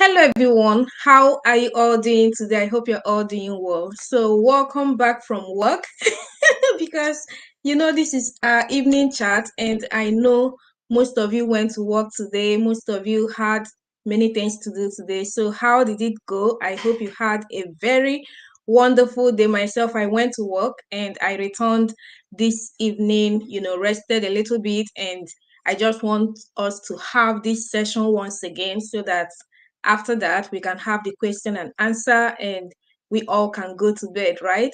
Hello everyone, how are you all doing today? I hope you're all doing well. So welcome back from work because this is our evening chat, and I know most of you went to work today. Most of you had many things to do today. So how did it go? I hope you had a very wonderful day. Myself, I went to work and I returned this evening, rested a little bit, and I just want us to have this session once again so that after that we can have the question and answer and we all can go to bed, right?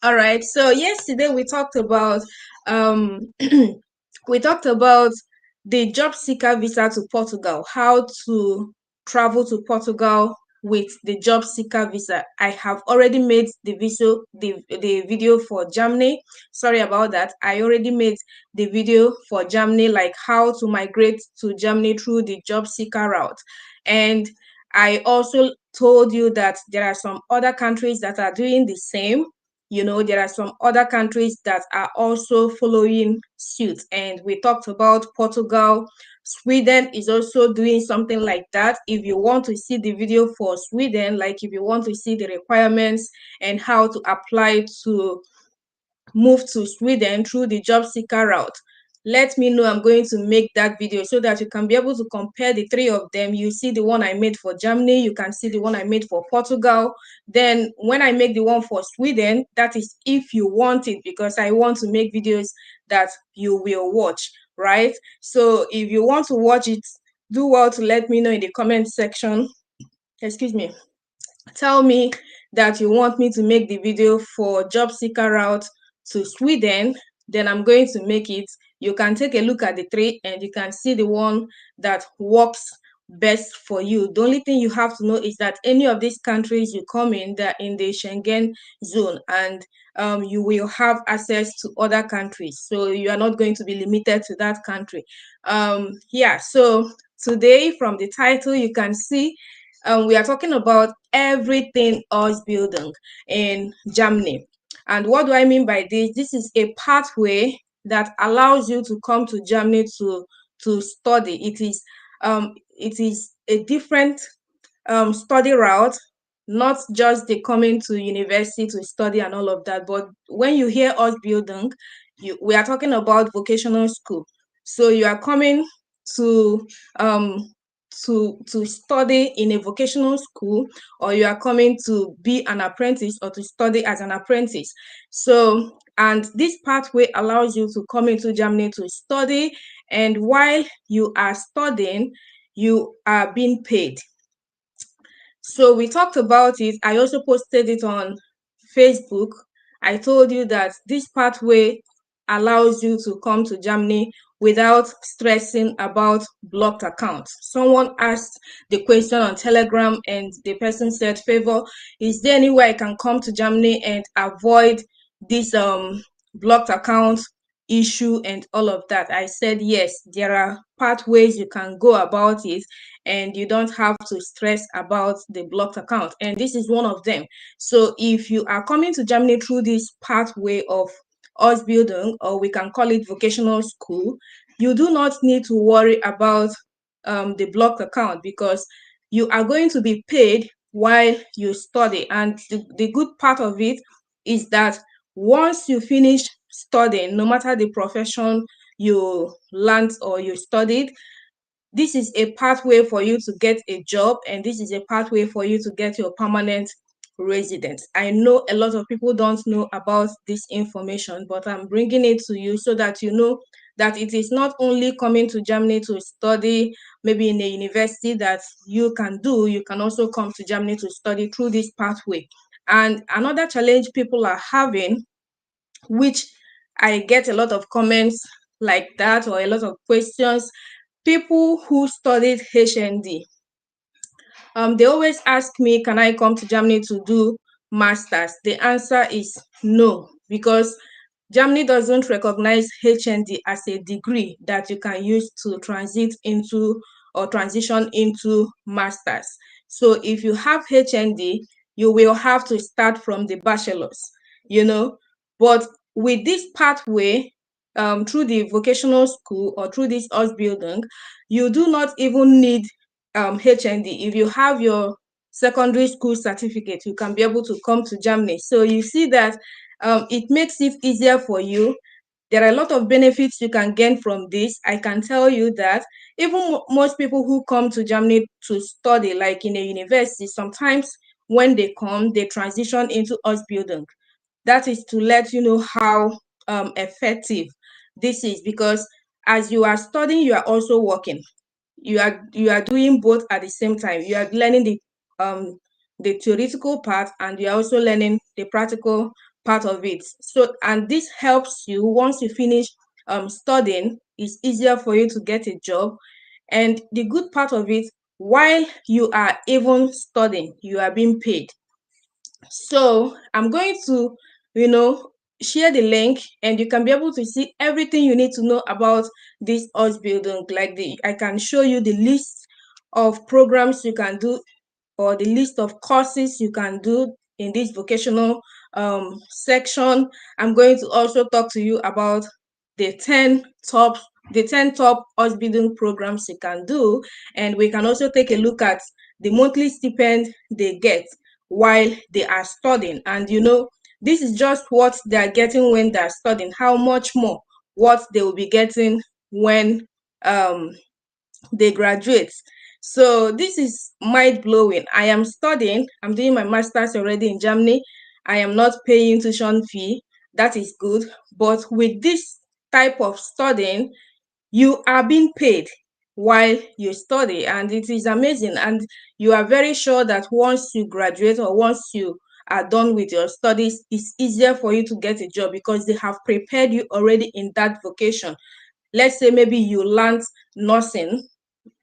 All right. So yesterday we talked about we talked about the job seeker visa to Portugal, how to travel to Portugal with the job seeker visa. I have already made the video for Germany. Sorry about that. I already made the video for Germany, like how to migrate to Germany through the job seeker route. And I also told you that there are some other countries that are doing the same. There are some other countries that are also following suit, and we talked about Portugal. Sweden is also doing something like that. If you want to see the video for Sweden, like if you want to see the requirements and how to apply to move to Sweden through the job seeker route, let me know. I'm going to make that video so that you can be able to compare the three of them. You see the one I made for Germany, you can see the one I made for Portugal. Then when I make the one for Sweden, that is if you want it, because I want to make videos that you will watch, right? So if you want to watch it, do well to let me know in the comment section. Excuse me. Tell me that you want me to make the video for job seeker route to Sweden, then I'm going to make it. You can take a look at the three and you can see the one that works best for you. The only thing you have to know is that any of these countries you come in, they're in the Schengen zone, and you will have access to other countries. So you are not going to be limited to that country. So today, from the title, you can see we are talking about everything Ausbildung in Germany. And what do I mean by this? This is a pathway that allows you to come to Germany to study. It is a different study route, not just the coming to university to study and all of that. But when you hear Ausbildung, we are talking about vocational school. So you are coming to to study in a vocational school, or you are coming to be an apprentice or to study as an apprentice. So, and this pathway allows you to come into Germany to study, and while you are studying, you are being paid. So we talked about it. I also posted it on Facebook. I told you that this pathway allows you to come to Germany without stressing about blocked accounts. Someone asked the question on Telegram and the person said, Favor, is there any way I can come to Germany and avoid this blocked account issue and all of that? I said, yes, there are pathways you can go about it, and you don't have to stress about the blocked account. And this is one of them. So if you are coming to Germany through this pathway of Ausbildung, or we can call it vocational school, you do not need to worry about the blocked account, because you are going to be paid while you study. And the good part of it is that once you finish studying, no matter the profession you learned or you studied, this is a pathway for you to get a job, and this is a pathway for you to get your permanent residence. I know a lot of people don't know about this information, but I'm bringing it to you so that you know that it is not only coming to Germany to study, maybe in a university, that you can do. You can also come to Germany to study through this pathway. And another challenge people are having, which I get a lot of comments like that, or a lot of questions. People who studied HND, they always ask me, can I come to Germany to do masters? The answer is no, because Germany doesn't recognize HND as a degree that you can use to transit into or transition into masters. So if you have HND, you will have to start from the bachelor's, But with this pathway, through the vocational school or through this Ausbildung, you do not even need HND, if you have your secondary school certificate, you can be able to come to Germany. So you see that it makes it easier for you. There are a lot of benefits you can gain from this. I can tell you that even most people who come to Germany to study, like in a university, sometimes when they come, they transition into Ausbildung. That is to let you know how effective this is, because as you are studying, you are also working. You are doing both at the same time. You are learning the theoretical part, and you are also learning the practical part of it. So, and this helps you once you finish studying. It's easier for you to get a job. And the good part of it, while you are even studying, you are being paid. So I'm going to, you know, share the link, and you can be able to see everything you need to know about this Ausbildung. Like I can show you the list of programs you can do, or the list of courses you can do in this vocational section. I'm going to also talk to you about the 10 top the 10 top Ausbildung programs you can do, and we can also take a look at the monthly stipend they get while they are studying. And this is just what they are getting when they are studying. How much more what they will be getting when they graduate. So this is mind blowing. I am studying. I'm doing my master's already in Germany. I am not paying tuition fee. That is good. But with this type of studying, you are being paid while you study, and it is amazing. And you are very sure that once you graduate, or once you are done with your studies, it's easier for you to get a job, because they have prepared you already in that vocation. Let's say maybe you learned nursing.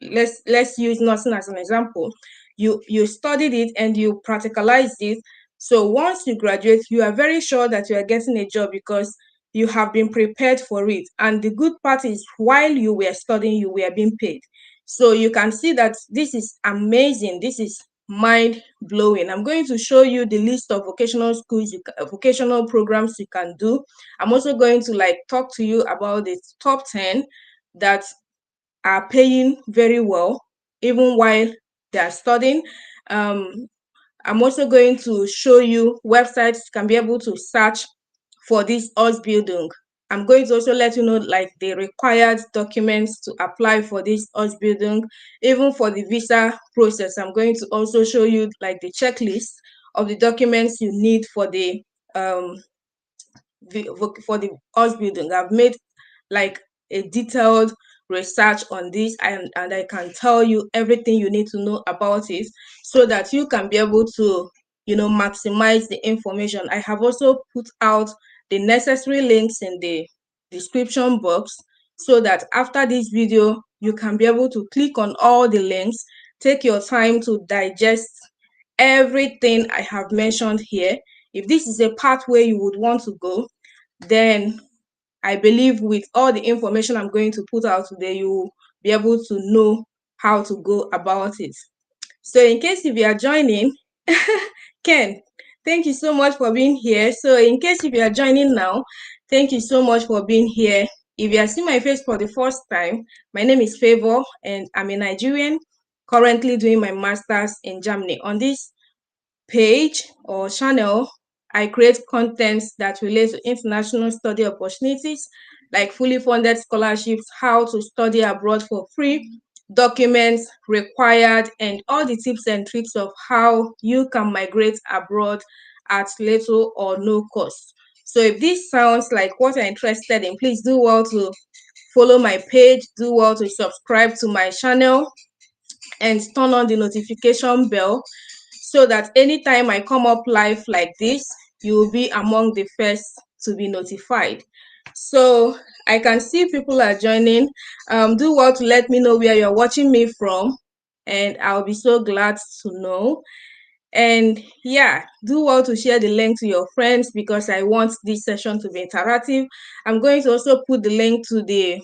Let's use nursing as an example. You studied it and you practicalized it. So once you graduate, you are very sure that you are getting a job, because you have been prepared for it. And the good part is, while you were studying, you were being paid. So you can see that this is amazing. This is mind blowing. I'm going to show you the list of vocational schools, vocational programs you can do. I'm also going to talk to you about the top 10 that are paying very well even while they are studying. I'm also going to show you websites you can be able to search for this Ausbildung. I'm going to also let you know the required documents to apply for this Ausbildung. Even for the visa process, I'm going to also show you the checklist of the documents you need for the Ausbildung. I've made a detailed research on this, and I can tell you everything you need to know about it, so that you can be able to maximize the information. I have also put out the necessary links in the description box, so that after this video you can be able to click on all the links, take your time to digest everything I have mentioned here. If this is a pathway you would want to go, then I believe with all the information I'm going to put out today, you will be able to know how to go about it. So in case if you are joining, Ken, thank you so much for being here. So in case if you are joining now, thank you so much for being here. If you are seeing my face for the first time, my name is Favor, and I'm a Nigerian currently doing my master's in Germany. On this page or channel, I create contents that relate to international study opportunities, like fully funded scholarships, how to study abroad for free, documents required, and all the tips and tricks of how you can migrate abroad at little or no cost. So if this sounds like what you're interested in, please do well to follow my page, do well to subscribe to my channel, and turn on the notification bell, so that anytime I come up live like this, you will be among the first to be notified. So I can see people are joining. Do well to let me know where you're watching me from, and I'll be so glad to know. And yeah, do well to share the link to your friends, because I want this session to be interactive. I'm going to also put the link to the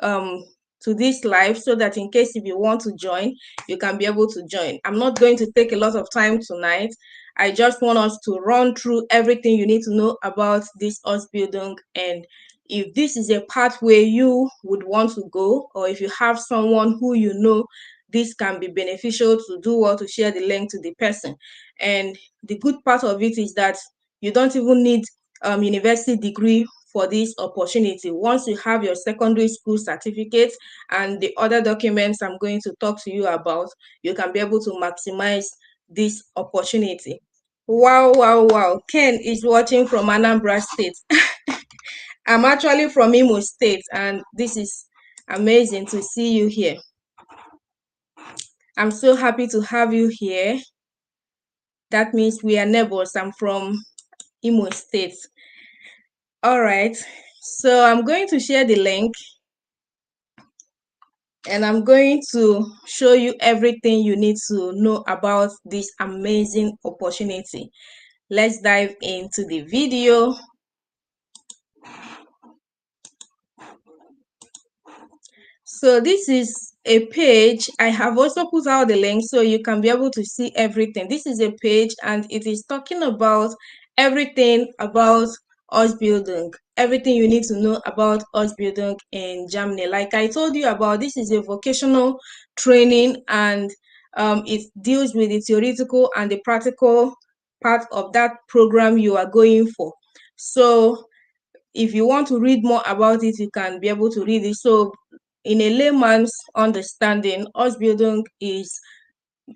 to this live, so that in case if you want to join, you can be able to join. I'm not going to take a lot of time tonight. I just want us to run through everything you need to know about this Ausbildung, and if this is a pathway you would want to go, or if you have someone who this can be beneficial to do what, to share the link to the person. And the good part of it is that you don't even need university degree for this opportunity. Once you have your secondary school certificate and the other documents I'm going to talk to you about, you can be able to maximize this opportunity. Wow, wow, wow. Ken is watching from Anambra State. I'm actually from Imo State, and this is amazing to see you here. I'm so happy to have you here. That means we are neighbors. I'm from Imo State. All right, so I'm going to share the link and I'm going to show you everything you need to know about this amazing opportunity. Let's dive into the video. So this is a page. I have also put out the link so you can be able to see everything. This is a page and it is talking about everything about Ausbildung, everything you need to know about Ausbildung in Germany. Like I told you about, this is a vocational training, and it deals with the theoretical and the practical part of that program you are going for. So if you want to read more about it, you can be able to read it. So in a layman's understanding, Ausbildung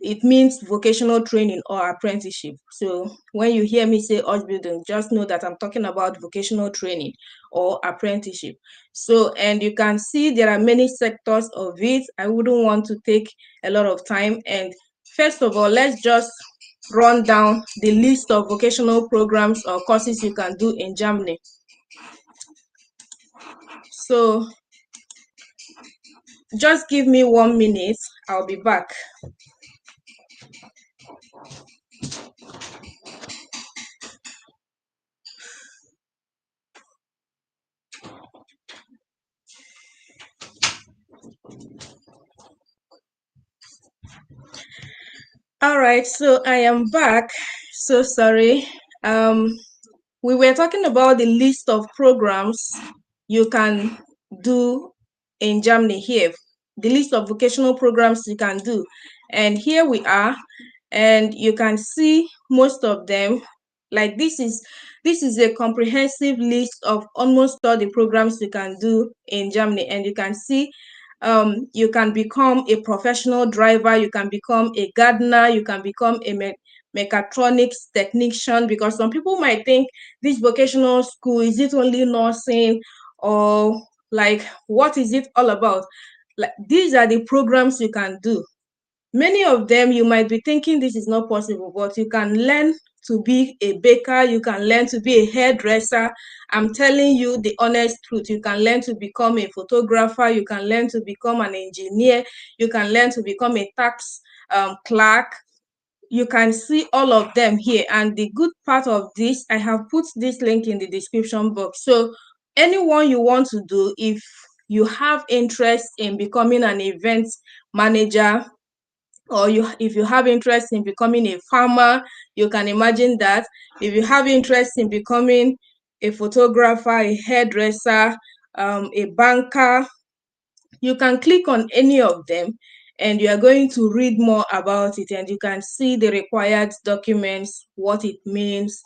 it means vocational training or apprenticeship. So when you hear me say Ausbildung, just know that I'm talking about vocational training or apprenticeship. So, and you can see there are many sectors of it. I wouldn't want to take a lot of time. And first of all, let's just run down the list of vocational programs or courses you can do in Germany. So just give me 1 minute, I'll be back. All right, so I am back. So sorry. We were talking about the list of programs you can do in Germany here, the list of vocational programs you can do. And here we are, and you can see most of them. Like this is a comprehensive list of almost all the programs you can do in Germany, and you can see you can become a professional driver, you can become a gardener, you can become a mechatronics technician, because some people might think this vocational school, is it only nursing, or like what is it all about? Like these are the programs you can do. Many of them you might be thinking this is not possible, but you can learn to be a baker, you can learn to be a hairdresser. I'm telling you the honest truth. You can learn to become a photographer, you can learn to become an engineer, you can learn to become a tax clerk. You can see all of them here. And the good part of this, I have put this link in the description box. So anyone you want to do, if you have interest in becoming an event manager, or if you have interest in becoming a farmer, you can imagine that. If you have interest in becoming a photographer, a hairdresser, a banker, you can click on any of them and you are going to read more about it, and you can see the required documents, what it means,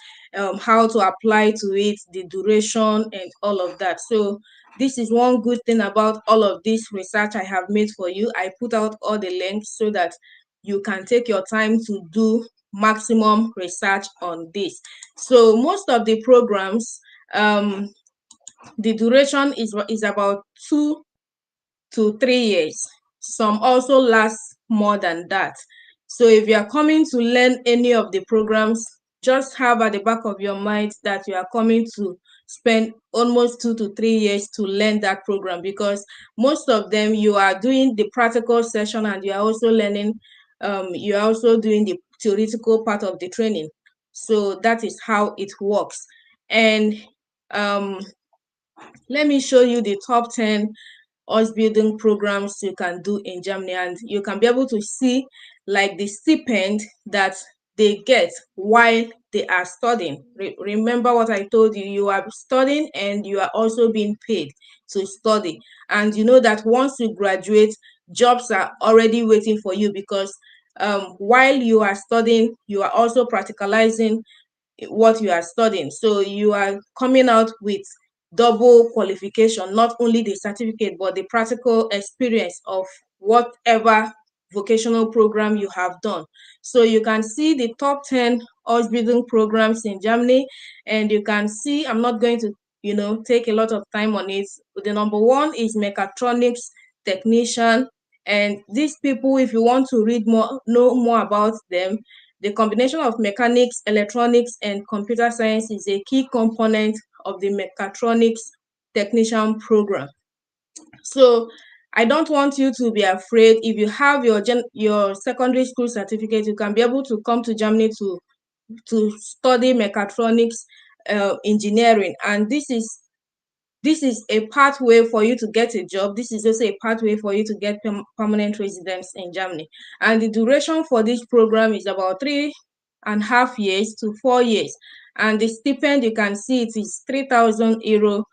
how to apply to it, the duration, and all of that. So this is one good thing about all of this research I have made for you. I put out all the links so that you can take your time to do maximum research on this. So most of the programs, the duration is about 2 to 3 years. Some also last more than that. So if you are coming to learn any of the programs, just have at the back of your mind that you are coming to spend almost 2 to 3 years to learn that program, because most of them you are doing the practical session and you are also learning, you are also doing the theoretical part of the training. So that is how it works. And let me show you the top 10 Ausbildung programs you can do in Germany, and you can be able to see like the stipend that they get while they are studying. Remember what I told you, you are studying and you are also being paid to study. And you know that once you graduate, jobs are already waiting for you, because while you are studying, you are also practicalizing what you are studying. So you are coming out with double qualification, not only the certificate, but the practical experience of whatever vocational program you have done. So you can see the top 10 Ausbildung programs in Germany, and you can see, I'm not going to, take a lot of time on it. The number one is mechatronics technician. And these people, if you want to know more about them, the combination of mechanics, electronics, and computer science is a key component of the mechatronics technician program. So I don't want you to be afraid. If you have your secondary school certificate, you can be able to come to Germany to study mechatronics engineering, and this is a pathway for you to get a job. This is also a pathway for you to get permanent residence in Germany. And the duration for this program is about 3.5 years to 4 years. And the stipend, you can see it is €3,000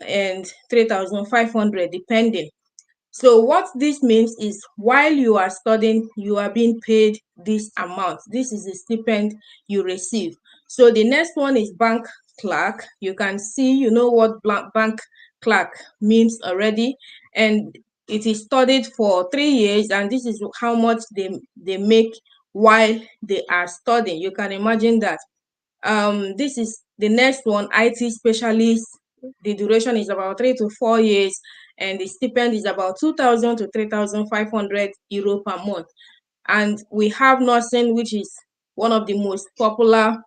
and 3,500 depending. So what this means is, while you are studying, you are being paid this amount. This is the stipend you receive. So the next one is bank clerk. You can see, what bank clerk means already. And it is studied for 3 years, and this is how much they make while they are studying. You can imagine that. This is the next one, IT specialist. The duration is about 3 to 4 years, and the stipend is about 2,000 to 3,500 euro per month. And we have nursing, which is one of the most popular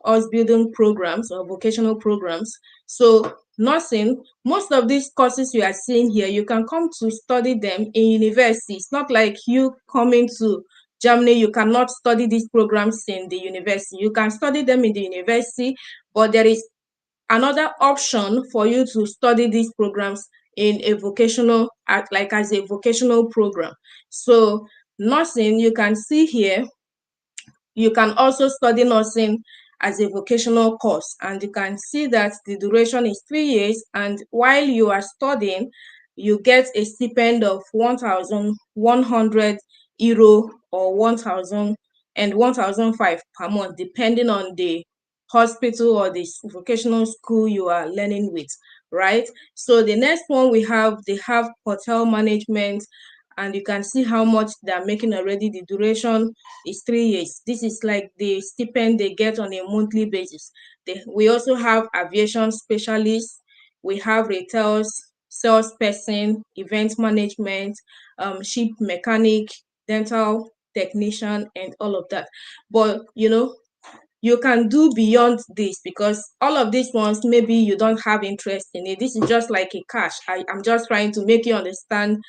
Ausbildung programs or vocational programs. So nursing, most of these courses you are seeing here, you can come to study them in university. It's not like you coming to Germany, you cannot study these programs in the university. You can study them in the university, but there is another option for you to study these programs in a vocational, like as a vocational program. So nursing, you can see here, you can also study nursing as a vocational course, and you can see that the duration is 3 years, and while you are studying, you get a stipend of 1,100 euro or 1,000 and 1,005 per month, depending on the hospital or the vocational school you are learning with, right? So the next one they have hotel management, and you can see how much they're making already. The duration is 3 years. This is like the stipend they get on a monthly basis. We also have aviation specialists, we have retail salesperson, event management, ship mechanic, dental technician, and all of that. But you can do beyond this, because all of these ones, maybe you don't have interest in it. This is just like a cash. I'm just trying to make you understand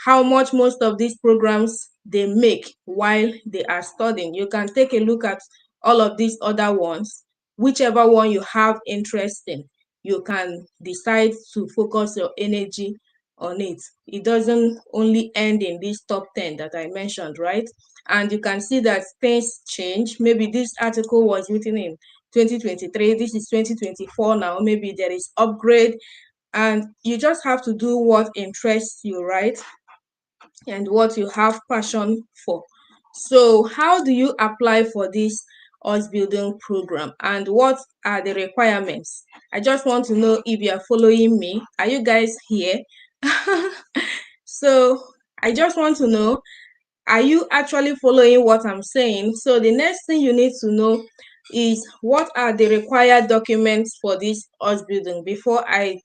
how much most of these programs they make while they are studying. You can take a look at all of these other ones. Whichever one you have interest in, you can decide to focus your energy on it. It doesn't only end in these top 10 that I mentioned, right? And you can see that things change. Maybe this article was written in 2023. This is 2024 now. Maybe there is upgrade, and you just have to do what interests you, right? And what you have passion for. So how do you apply for this Ausbildung program, and what are the requirements? I just want to know if you are following me. Are you guys here? So I just want to know, are you actually following what I'm saying? So the next thing you need to know is, what are the required documents for this Ausbildung, before I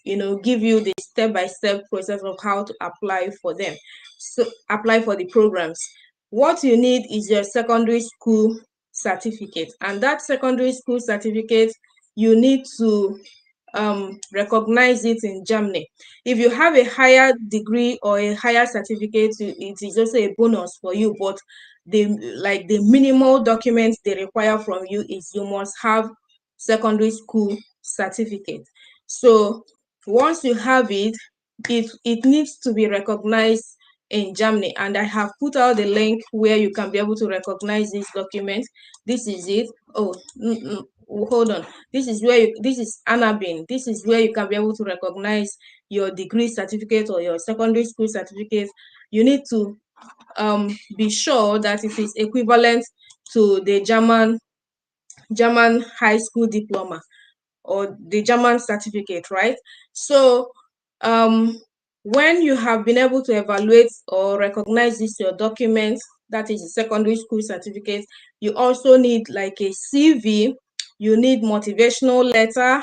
give you the step-by-step process of how to apply for them. So apply for the programs. What you need is your secondary school certificate, and that secondary school certificate, you need to recognize it in Germany. If you have a higher degree or a higher certificate, it is also a bonus for you, but the minimal documents they require from you is, you must have secondary school certificate. So once you have it, it needs to be recognized in Germany, and I have put out the link where you can be able to recognize this document. This is it. Oh, hold on, this is where this is Anabin. This is where you can be able to recognize your degree certificate or your secondary school certificate. You need to be sure that it is equivalent to the German high school diploma or the German certificate, right? So when you have been able to evaluate or recognize this your document, that is a secondary school certificate, you also need like a CV, you need motivational letter.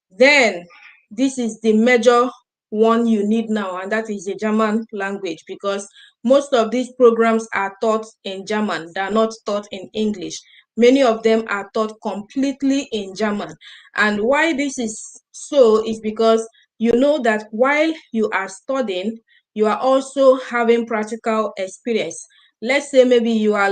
Then this is the major one you need now, and that is the German language, because most of these programs are taught in German. They are not taught in English. Many of them are taught completely in German. And why this is so is because you know that while you are studying, you are also having practical experience. Let's say maybe you are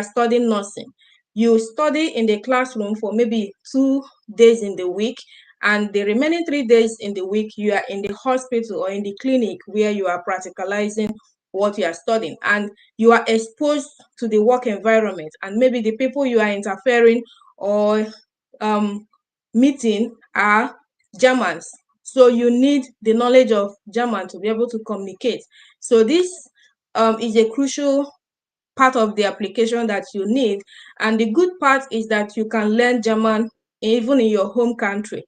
studying nursing. You study in the classroom for maybe 2 days in the week, and the remaining 3 days in the week, you are in the hospital or in the clinic where you are practicalizing what you are studying, and you are exposed to the work environment, and maybe the people you are interfering or meeting are Germans. So you need the knowledge of German to be able to communicate. So this is a crucial part of the application that you need. And the good part is that you can learn German even in your home country.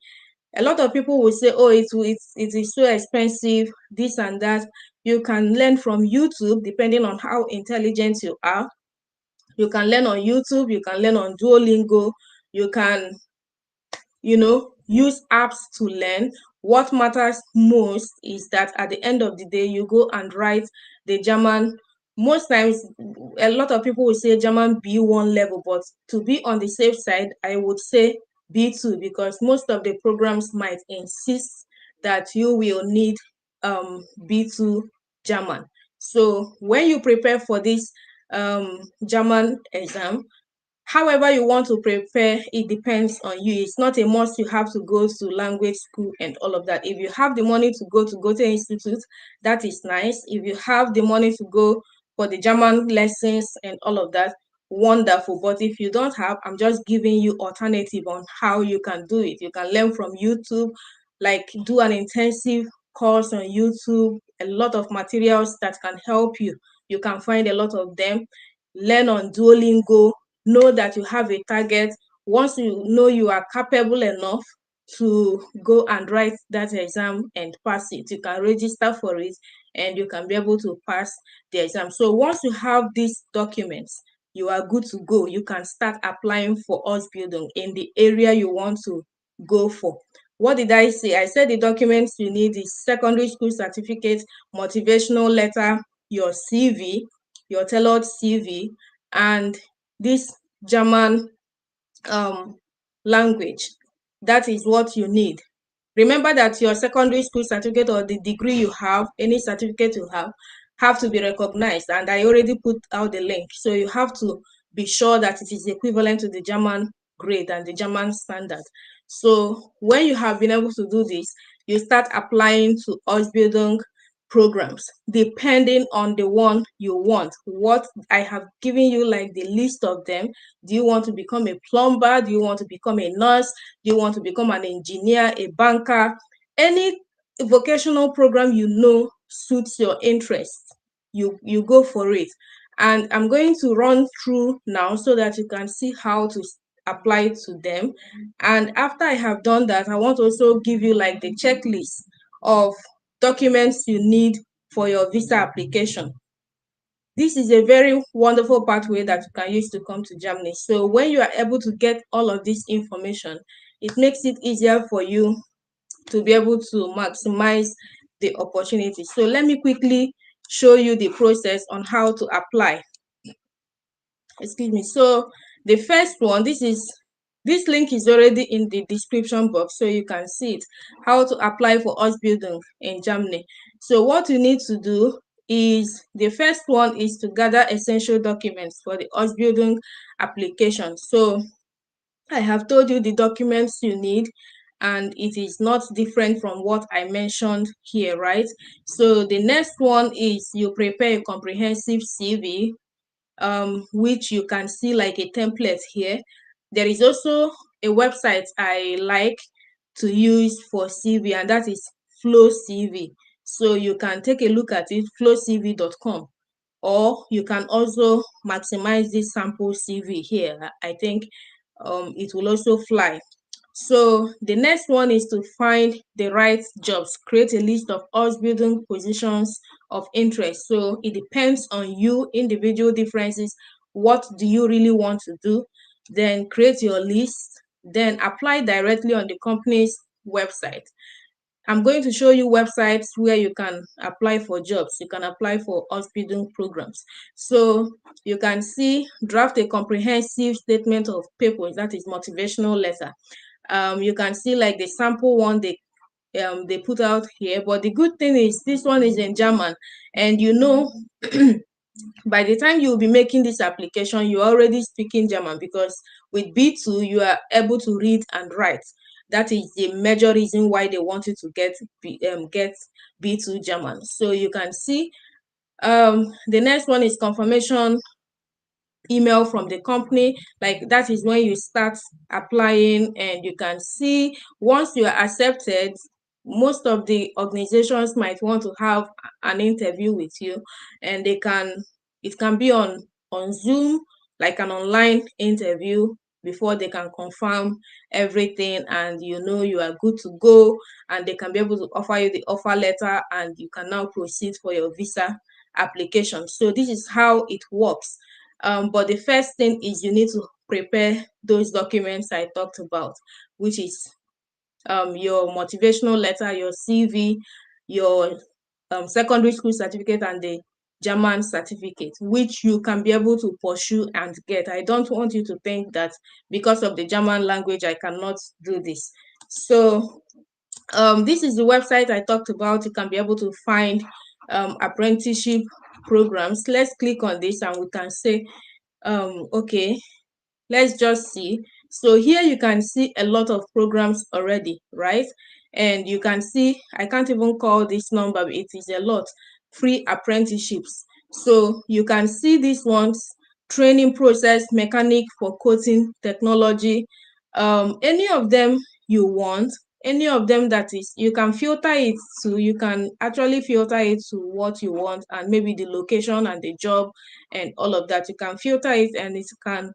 A lot of people will say, oh, it is so expensive, this and that. You can learn from YouTube, depending on how intelligent you are. You can learn on YouTube, you can learn on Duolingo, you can, use apps to learn. What matters most is that at the end of the day, you go and write the German. Most times, a lot of people will say German B1 level, but to be on the safe side, I would say B2, because most of the programs might insist that you will need B2 German. So when you prepare for this German exam, however you want to prepare, it depends on you. It's not a must you have to go to language school and all of that. If you have the money to go to Goethe Institute, that is nice. If you have the money to go for the German lessons and all of that, wonderful. But if you don't have, I'm just giving you alternative on how you can do it. You can learn from YouTube, like do an intensive course on YouTube, a lot of materials that can help you. You can find a lot of them. Learn on Duolingo. Know that you have a target. Once you know you are capable enough to go and write that exam and pass it, you can register for it and you can be able to pass the exam. So once you have these documents, you are good to go. You can start applying for Ausbildung in the area you want to go for. What did I say? I said the documents you need is secondary school certificate, motivational letter, your CV, your tailored CV, and this German language. That is what you need. Remember that your secondary school certificate or the degree you have, any certificate you have to be recognized. And I already put out the link. So you have to be sure that it is equivalent to the German grade and the German standard. So when you have been able to do this, you start applying to Ausbildung programs depending on the one you want. What I have given you, like the list of them. Do you want to become a plumber? Do you want to become a nurse? Do you want to become an engineer, a banker? Any vocational program suits your interest, you go for it. And I'm going to run through now so that you can see how to apply to them. And after I have done that, I want to also give you like the checklist of documents you need for your visa application. This is a very wonderful pathway that you can use to come to Germany. So when you are able to get all of this information, it makes it easier for you to be able to maximize the opportunity. So let me quickly show you the process on how to apply. Excuse me. So the first one, this link is already in the description box, so you can see it, how to apply for Ausbildung in Germany. So what you need to do is, the first one is to gather essential documents for the Ausbildung application. So I have told you the documents you need, and it is not different from what I mentioned here, right? So the next one is you prepare a comprehensive CV, which you can see like a template here. There is also a website I like to use for CV, and that is Flow CV. So you can take a look at it, flowcv.com, or you can also maximize this sample CV here. I think it will also fly. So the next one is to find the right jobs. Create a list of Ausbildung positions of interest. So it depends on you, individual differences. What do you really want to do? Then create your list. Then apply directly on the company's website. I'm going to show you websites where you can apply for jobs. You can apply for Ausbildung programs. So you can see, draft a comprehensive statement of purpose, that is motivational letter. You can see like the sample one they put out here, but the good thing is this one is in German, and by the time you will be making this application, you're already speaking German, because with B2 you are able to read and write. That is the major reason why they want you to get B2 German. So you can see the next one is confirmation email from the company. Like that is when you start applying, and you can see once you are accepted, most of the organizations might want to have an interview with you, and it can be on Zoom, like an online interview, before they can confirm everything, and you are good to go, and they can be able to offer you the offer letter, and you can now proceed for your visa application. So this is how it works. But the first thing is you need to prepare those documents I talked about, which is your motivational letter, your CV, your secondary school certificate, and the German certificate, which you can be able to pursue and get. I don't want you to think that because of the German language, I cannot do this. So this is the website I talked about. You can be able to find apprenticeship programs. Let's click on this and we can say, okay, let's just see. So here you can see a lot of programs already, right? And you can see, I can't even call this number, but it is a lot. Free apprenticeships. So you can see these ones: training process mechanic for coating technology. Any of them you want, any of them that is, you can filter it to, you can actually filter it to what you want, and maybe the location and the job and all of that. You can filter it and it can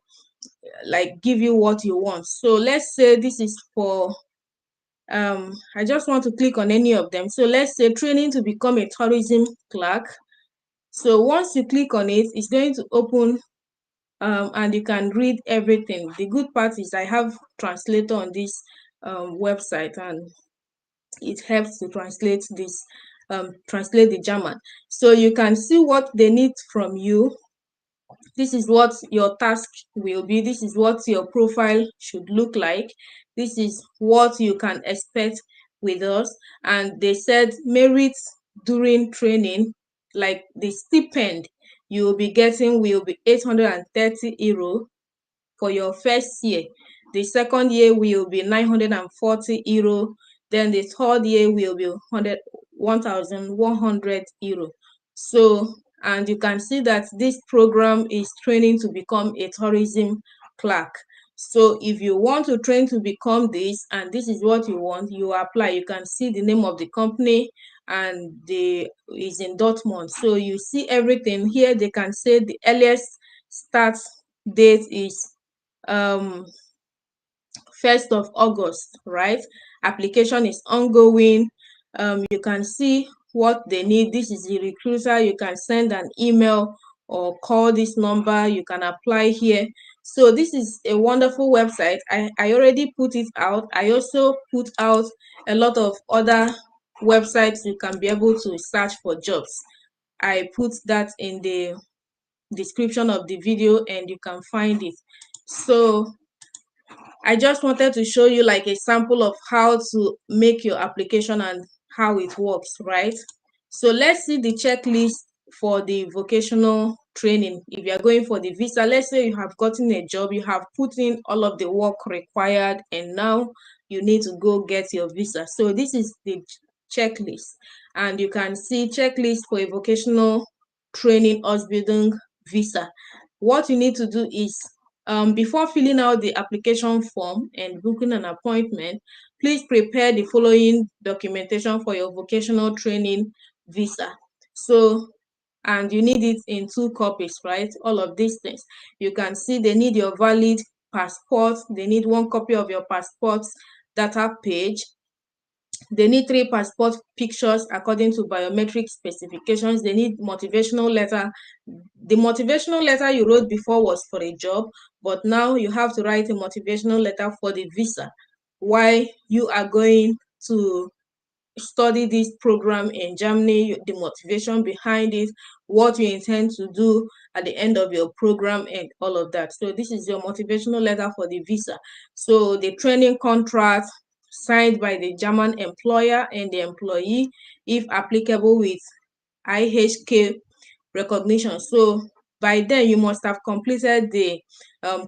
like give you what you want. So let's say this is for I just want to click on any of them. So let's say training to become a tourism clerk. So once you click on it, it's going to open and you can read everything. The good part is I have translator on this website, and it helps to translate this translate the German. So you can see what they need from you. This is what your task will be. This is what your profile should look like. This is what you can expect with us. And they said merit during training, like the stipend you will be getting will be 830 euro for your first year. The second year will be 940 euro. Then the third year will be 1,100 euro. So, and you can see that this program is training to become a tourism clerk. So if you want to train to become this, and this is what you want, you apply. You can see the name of the company, and is in Dortmund. So you see everything here. They can say the earliest start date is 1st of August, right? Application is ongoing. You can see what they need. This is the recruiter. You can send an email or call this number. You can apply here. So this is a wonderful website. I already put it out. I also put out a lot of other websites you can be able to search for jobs. I put that in the description of the video, and you can find it. So I just wanted to show you like a sample of how to make your application and how it works, right? So let's see the checklist for the vocational training. If you are going for the visa, let's say you have gotten a job, you have put in all of the work required, and now you need to go get your visa. So this is the checklist, and you can see checklist for a vocational training Ausbildung visa. What you need to do is Before filling out the application form and booking an appointment, please prepare the following documentation for your vocational training visa. So, and you need it in 2 copies, right? All of these things. You can see they need your valid passport. They need 1 copy of your passport's data page. They need 3 passport pictures according to biometric specifications. They need motivational letter. The motivational letter you wrote before was for a job, but now you have to write a motivational letter for the visa. Why you are going to study this program in Germany, the motivation behind it, what you intend to do at the end of your program, and all of that. So this is your motivational letter for the visa. So the training contract signed by the German employer and the employee, if applicable, with IHK recognition. So by then you must have completed the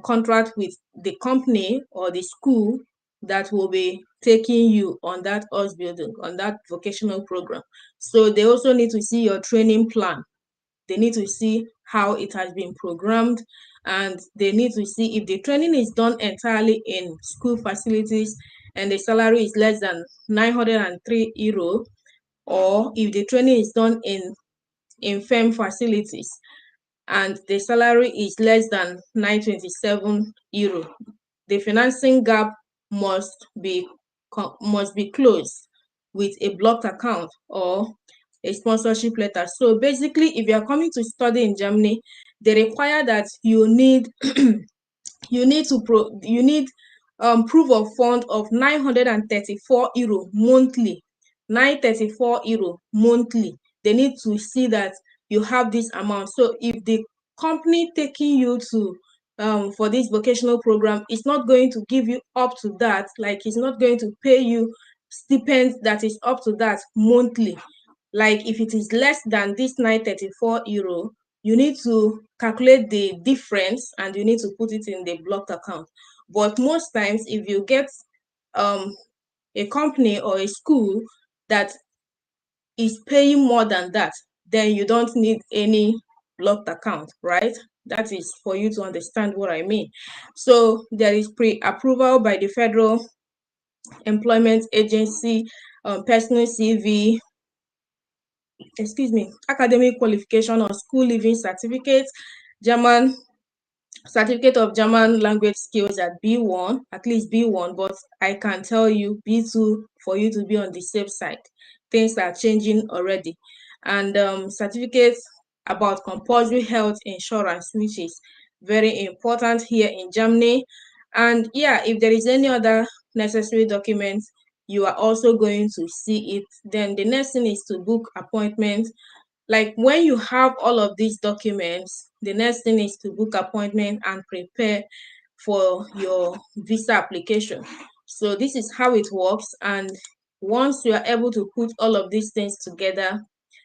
contract with the company or the school that will be taking you on that Ausbildung, on that vocational program. So they also need to see your training plan. They need to see how it has been programmed, and they need to see if the training is done entirely in school facilities and the salary is less than €903, or if the training is done in firm facilities and the salary is less than €927. The financing gap must be closed with a blocked account or a sponsorship letter. So basically, if you are coming to study in Germany, they require that you need proof of fund of €934 monthly. €934 monthly. They need to see that you have this amount. So if the company taking you to for this vocational program is not going to give you up to that, like it's not going to pay you stipend that is up to that monthly, like if it is less than this €934, you need to calculate the difference and you need to put it in the blocked account. But most times, if you get a company or a school that is paying more than that, then you don't need any blocked account, right? That is for you to understand what I mean. So there is pre-approval by the Federal Employment Agency, personal CV, academic qualification or school leaving certificate, German certificate of German language skills at B1, at least B1, but I can tell you B2 for you to be on the safe side. Things are changing already. And certificates about compulsory health insurance, which is very important here in Germany. And yeah, if there is any other necessary documents, you are also going to see it. Then the next thing is to book appointments. Like when you have all of these documents, the next thing is to book appointment and prepare for your visa application. So this is how it works. And once you are able to put all of these things together,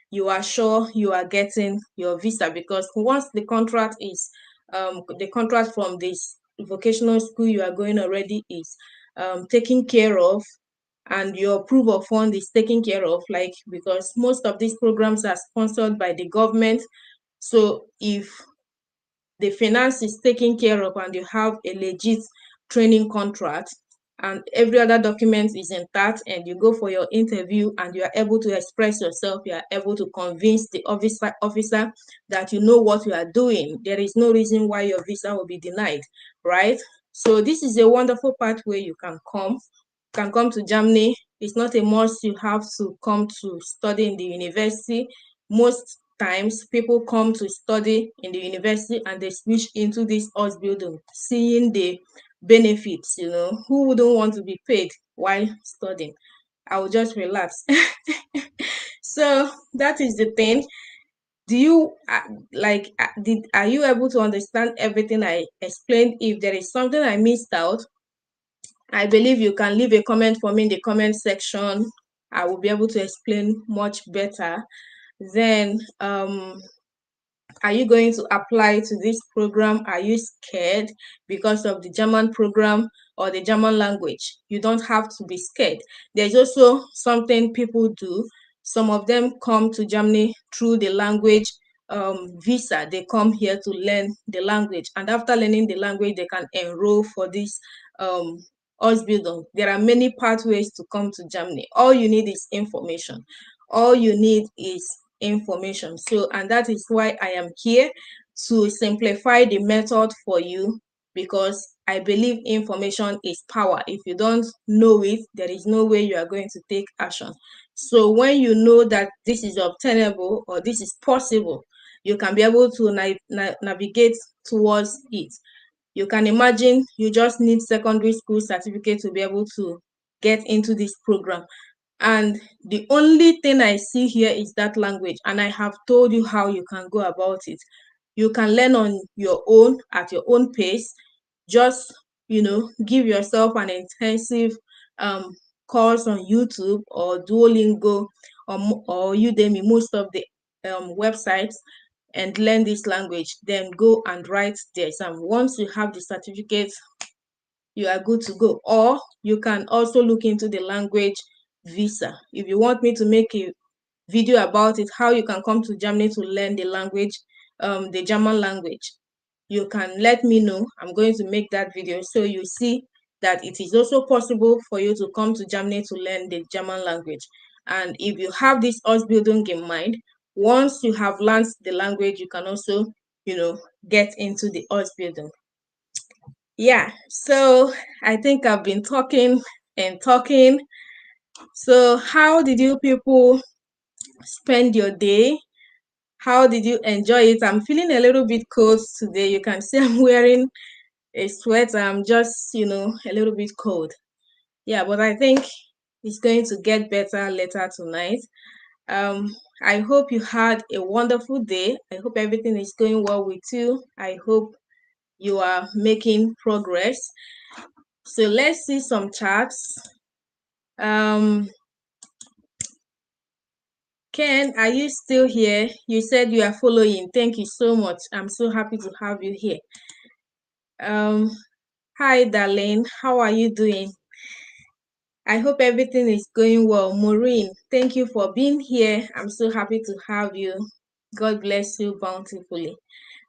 you are sure you are getting your visa, because once the contract is the contract from this vocational school you are going already is taken care of, and your proof of fund is taken care of, like because most of these programs are sponsored by the government. So if the finance is taken care of and you have a legit training contract and every other document is intact, and you go for your interview and you are able to express yourself, you are able to convince the officer that you know what you are doing, there is no reason why your visa will be denied, right? So this is a wonderful pathway you can come to Germany. It's not a must you have to come to study in the university. Most times people come to study in the university and they switch into this Ausbildung, seeing the benefits. Who wouldn't want to be paid while studying? I will just relax. So that is the thing. Do you are you able to understand everything I explained? If there is something I missed out, I believe you can leave a comment for me in the comment section. I will be able to explain much better. Then, are you going to apply to this program? Are you scared because of the German program or the German language? You don't have to be scared. There's also something people do. Some of them come to Germany through the language visa, they come here to learn the language, and after learning the language, they can enroll for this Ausbildung. There are many pathways to come to Germany. All you need is information. All you need is information. So, and that is why I am here to simplify the method for you, because I believe information is power. If you don't know it, there is no way you are going to take action. So when you know that this is obtainable or this is possible, you can be able to navigate towards it. You can imagine you just need secondary school certificate to be able to get into this program. And the only thing I see here is that language. And I have told you how you can go about it. You can learn on your own at your own pace. Just, give yourself an intensive course on YouTube or Duolingo or Udemy, most of the websites, and learn this language. Then go and write the exam. Once you have the certificate, you are good to go. Or you can also look into the language visa. If you want me to make a video about it, how you can come to Germany to learn the language, the German language, you can let me know. I'm going to make that video so you see that it is also possible for you to come to Germany to learn the German language. And if you have this Ausbildung in mind, once you have learned the language, you can also, get into the Ausbildung. Yeah, so I think I've been talking and talking. So how did you people spend your day? How did you enjoy it? I'm feeling a little bit cold today. You can see I'm wearing a sweater. I'm just, a little bit cold. Yeah, but I think it's going to get better later tonight. I hope you had a wonderful day. I hope everything is going well with you. I hope you are making progress. So let's see some charts. Ken, are you still here? You said you are following. Thank you so much. I'm so happy to have you here. Hi, Darlene. How are you doing? I hope everything is going well. Maureen, thank you for being here. I'm so happy to have you. God bless you bountifully.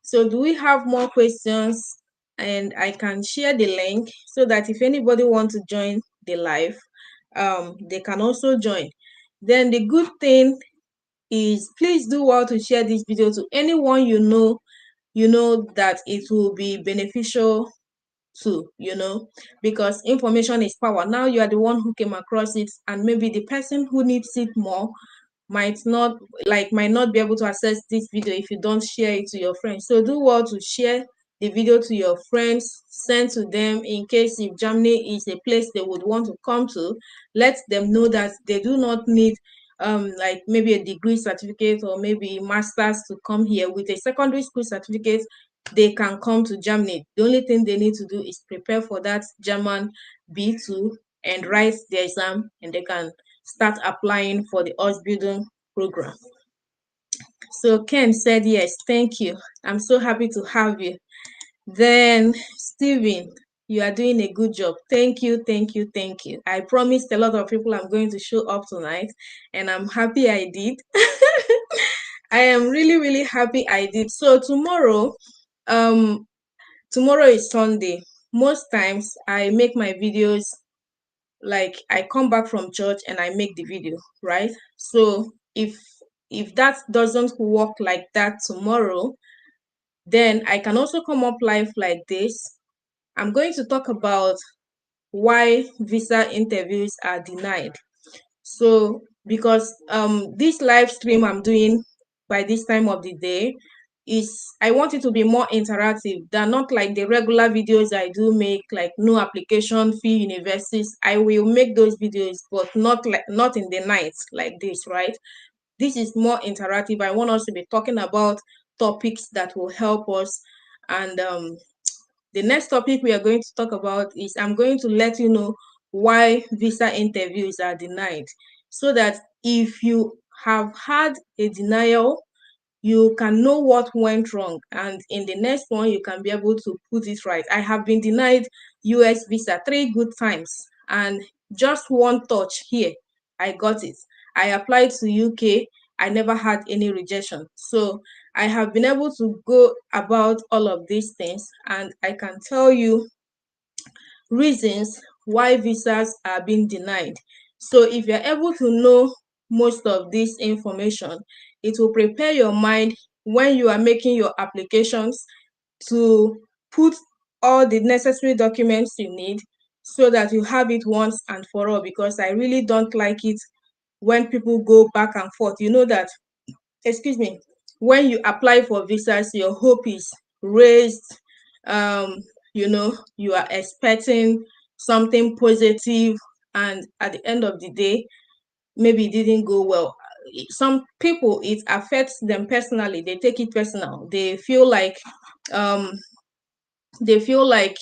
So do we have more questions? And I can share the link so that if anybody wants to join the live, they can also join. Then the good thing is, please do well to share this video to anyone you know that it will be beneficial to, because information is power. Now you are the one who came across it, and maybe the person who needs it more might not be able to access this video if you don't share it to your friends. So do well to share the video to your friends, send to them in case if Germany is a place they would want to come to. Let them know that they do not need like maybe a degree certificate or maybe masters to come here. With a secondary school certificate, they can come to Germany. The only thing they need to do is prepare for that German B2 and write the exam, and they can start applying for the Ausbildung program. So Ken said yes, thank you. I'm so happy to have you. Then Steven, you are doing a good job. Thank you, thank you, thank you. I promised a lot of people I'm going to show up tonight, and I'm happy I did. I am really, really happy I did. So tomorrow is Sunday. Most times I make my videos like I come back from church and I make the video, right? So if that doesn't work like that tomorrow, then I can also come up live like this. I'm going to talk about why visa interviews are denied. So because this live stream I'm doing by this time of the day is, I want it to be more interactive than not like the regular videos I do make, like no application fee universities. I will make those videos, but not in the night like this, right? This is more interactive. I want us to be talking about topics that will help us. And the next topic we are going to talk about is, I'm going to let you know why visa interviews are denied, so that if you have had a denial, you can know what went wrong, and in the next one you can be able to put it right. I have been denied US visa 3 good times, and just one touch here I got it. I applied to UK I never had any rejection. So I have been able to go about all of these things, and I can tell you reasons why visas are being denied. So if you're able to know most of this information, it will prepare your mind when you are making your applications to put all the necessary documents you need so that you have it once and for all, because I really don't like it when people go back and forth. You know that, excuse me, when you apply for visas, your hope is raised. um you are expecting something positive, and at the end of the day, maybe it didn't go well. Some people, it affects them personally. They take it personal. Um they feel like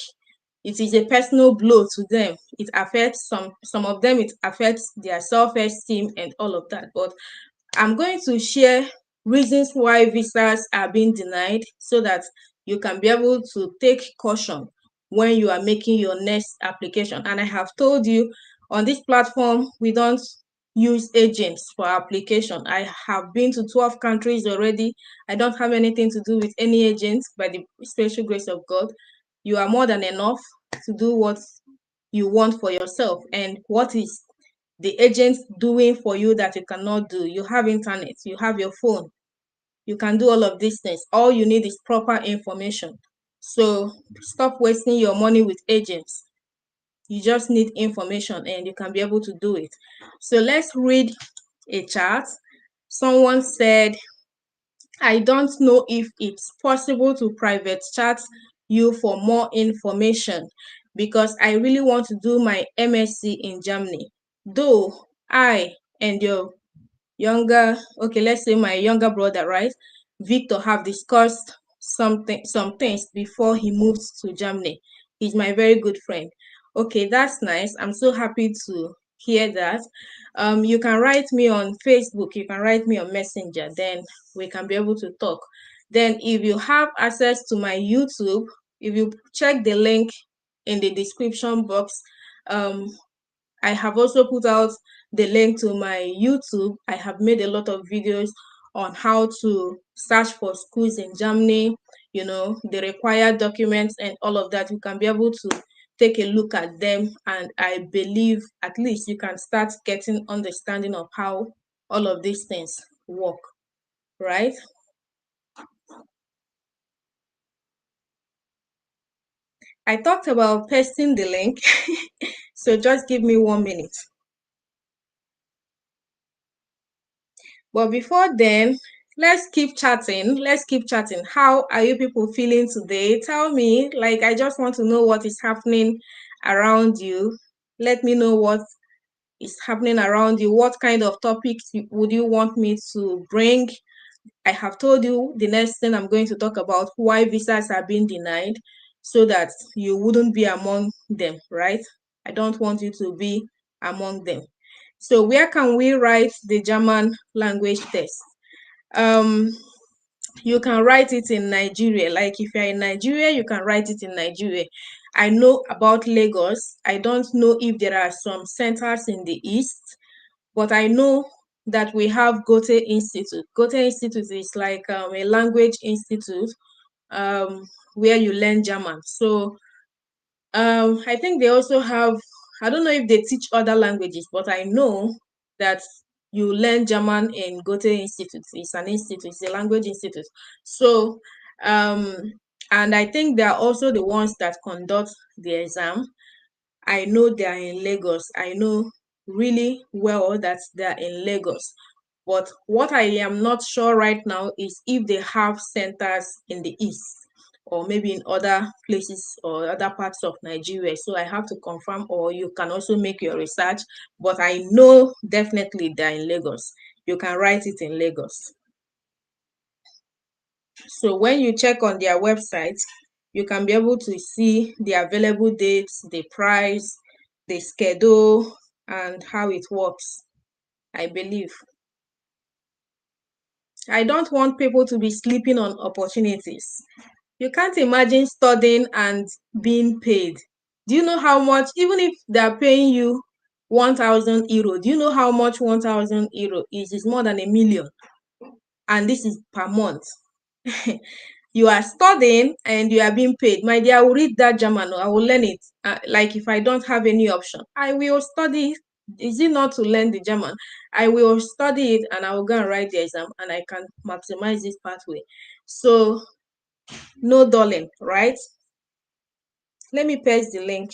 it is a personal blow to them. It affects some of them. It affects their self-esteem and all of that. But I'm going to share reasons why visas are being denied so that you can be able to take caution when you are making your next application. And I have told you, on this platform, we don't use agents for application. I have been to 12 countries already. I don't have anything to do with any agents by the special grace of God. You are more than enough to do what you want for yourself. And what is the agent doing for you that you cannot do? You have internet, you have your phone, you can do all of these things. All you need is proper information. So stop wasting your money with agents. You just need information and you can be able to do it. So let's read a chart. Someone said, I don't know if it's possible to private chat you for more information because I really want to do my MSc in Germany. Though I and your okay, let's say my younger brother, right, Victor, have discussed some things before he moved to Germany. He's my very good friend. Okay, that's nice. I'm so happy to hear that. You can write me on Facebook, you can write me on Messenger, then we can be able to talk. Then if you have access to my YouTube, if you check the link in the description box, um I have also put out the link to my YouTube. I have made a lot of videos on how to search for schools in Germany, the required documents and all of that. You can be able to take a look at them, and I believe at least you can start getting understanding of how all of these things work, right? I talked about pasting the link, so just give me 1 minute. But before then, let's keep chatting. Let's keep chatting. How are you people feeling today? Tell me. Like, I just want to know what is happening around you. Let me know what is happening around you. What kind of topics would you want me to bring? I have told you the next thing I'm going to talk about, why visas are being denied, so that you wouldn't be among them, right? I don't want you to be among them. So where can we write the German language test? Um, you can write it in Nigeria. Like if you're in Nigeria, you can write it in Nigeria. I know about Lagos. I don't know if there are some centers in the east, but I know that we have Goethe Institute. Goethe Institute is like a language institute where you learn German. So I think they also have, I don't know if they teach other languages, but I know that you learn German in Goethe Institute. It's an institute, it's a language institute. So, um, and I think they are also the ones that conduct the exam. I know they are in Lagos. I know really well that they are in Lagos. But what I am not sure right now is if they have centers in the east or maybe in other places or other parts of Nigeria. So I have to confirm, or you can also make your research. But I know definitely they're in Lagos. You can write it in Lagos. So when you check on their website, you can be able to see the available dates, the price, the schedule, and how it works, I believe. I don't want people to be sleeping on opportunities. You can't imagine studying and being paid. Do you know how much, even if they're paying you 1,000 euro. Do you know how much 1,000 euro is? It's more than 1 million. And this is per month. You are studying and you are being paid. My dear, I will read that German. I will learn it. Like if I don't have any option, I will study. Is it not to learn the German? I will study it and I will go and write the exam and I can maximize this pathway. So no dulling, right? Let me paste the link.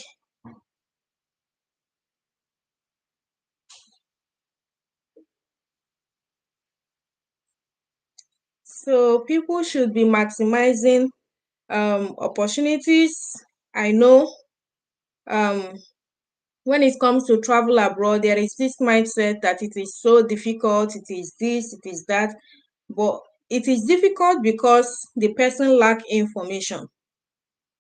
So people should be maximizing opportunities. I know when it comes to travel abroad, there is this mindset that it is so difficult, it is this, it is that, but it is difficult because the person lack information.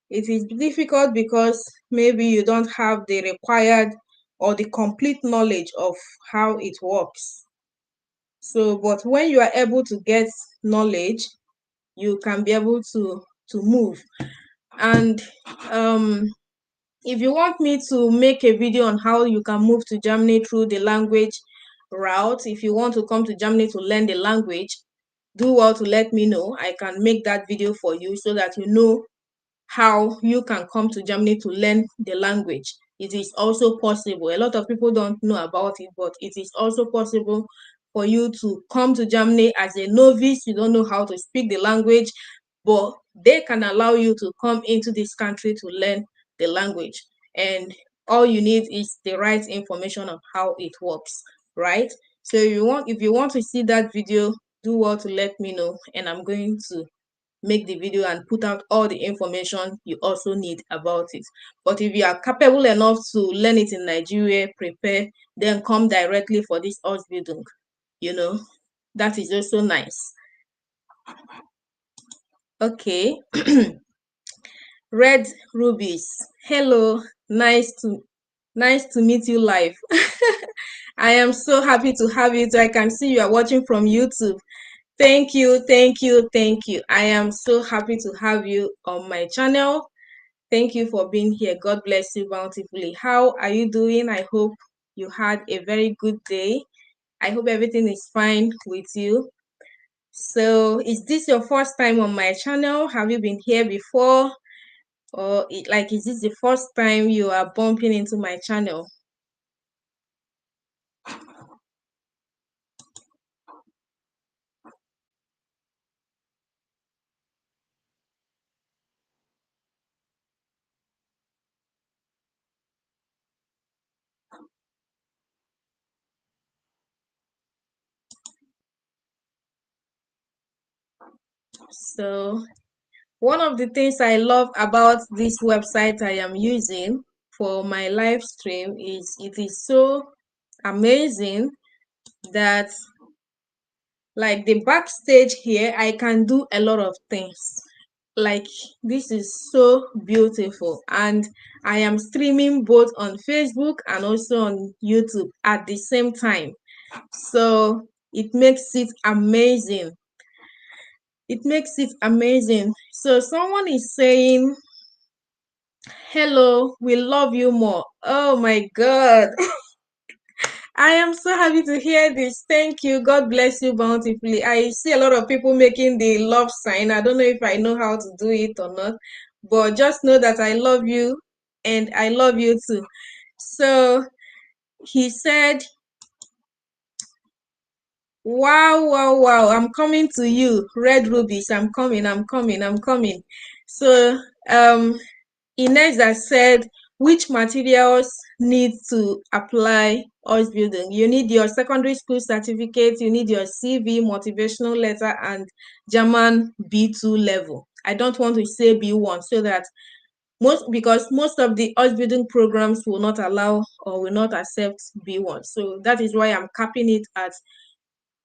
It is difficult because maybe you don't have the required or the complete knowledge of how it works. So, but when you are able to get knowledge, you can be able to move. And if you want me to make a video on how you can move to Germany through the language route, if you want to come to Germany to learn the language, do well to let me know. I can make that video for you so that you know how you can come to Germany to learn the language. It is also possible. A lot of people don't know about it, but it is also possible for you to come to Germany as a novice. You don't know how to speak the language, but they can allow you to come into this country to learn the language. And all you need is the right information of how it works, right? So if you want to see that video, do well to let me know, and I'm going to make the video and put out all the information you also need about it. But if you are capable enough to learn it in Nigeria, prepare, then come directly for this Ausbildung. You know, that is also nice. Okay. Red Rubies. Hello. Nice to meet you live. I am so happy to have you. I can see you are watching from YouTube. Thank you, thank you, thank you. I am so happy to have you on my channel. Thank you for being here. God bless you bountifully. How are you doing? I hope you had a very good day. I hope everything is fine with you. So, is this your first time on my channel? Have you been here before? Or is this the first time you are bumping into my channel? So, one of the things I love about this website I am using for my live stream is it is so amazing that like the backstage here, I can do a lot of things. Like this is so beautiful, and I am streaming both on Facebook and also on YouTube at the same time. So it makes it amazing. It makes it amazing. So someone is saying, hello, we love you more. Oh my God. I am so happy to hear this. Thank you. God bless you bountifully. I see a lot of people making the love sign. I don't know if I know how to do it or not, but just know that I love you and I love you too. So he said, wow, wow, wow, I'm coming to you. Red rubies, I'm coming, I'm coming, I'm coming. So Inez has said, which materials need to apply Ausbildung? You need your secondary school certificate, you need your CV, motivational letter, and German B2 level. I don't want to say B1 so that because most of the Ausbildung programs will not allow or will not accept B1. So that is why I'm capping it at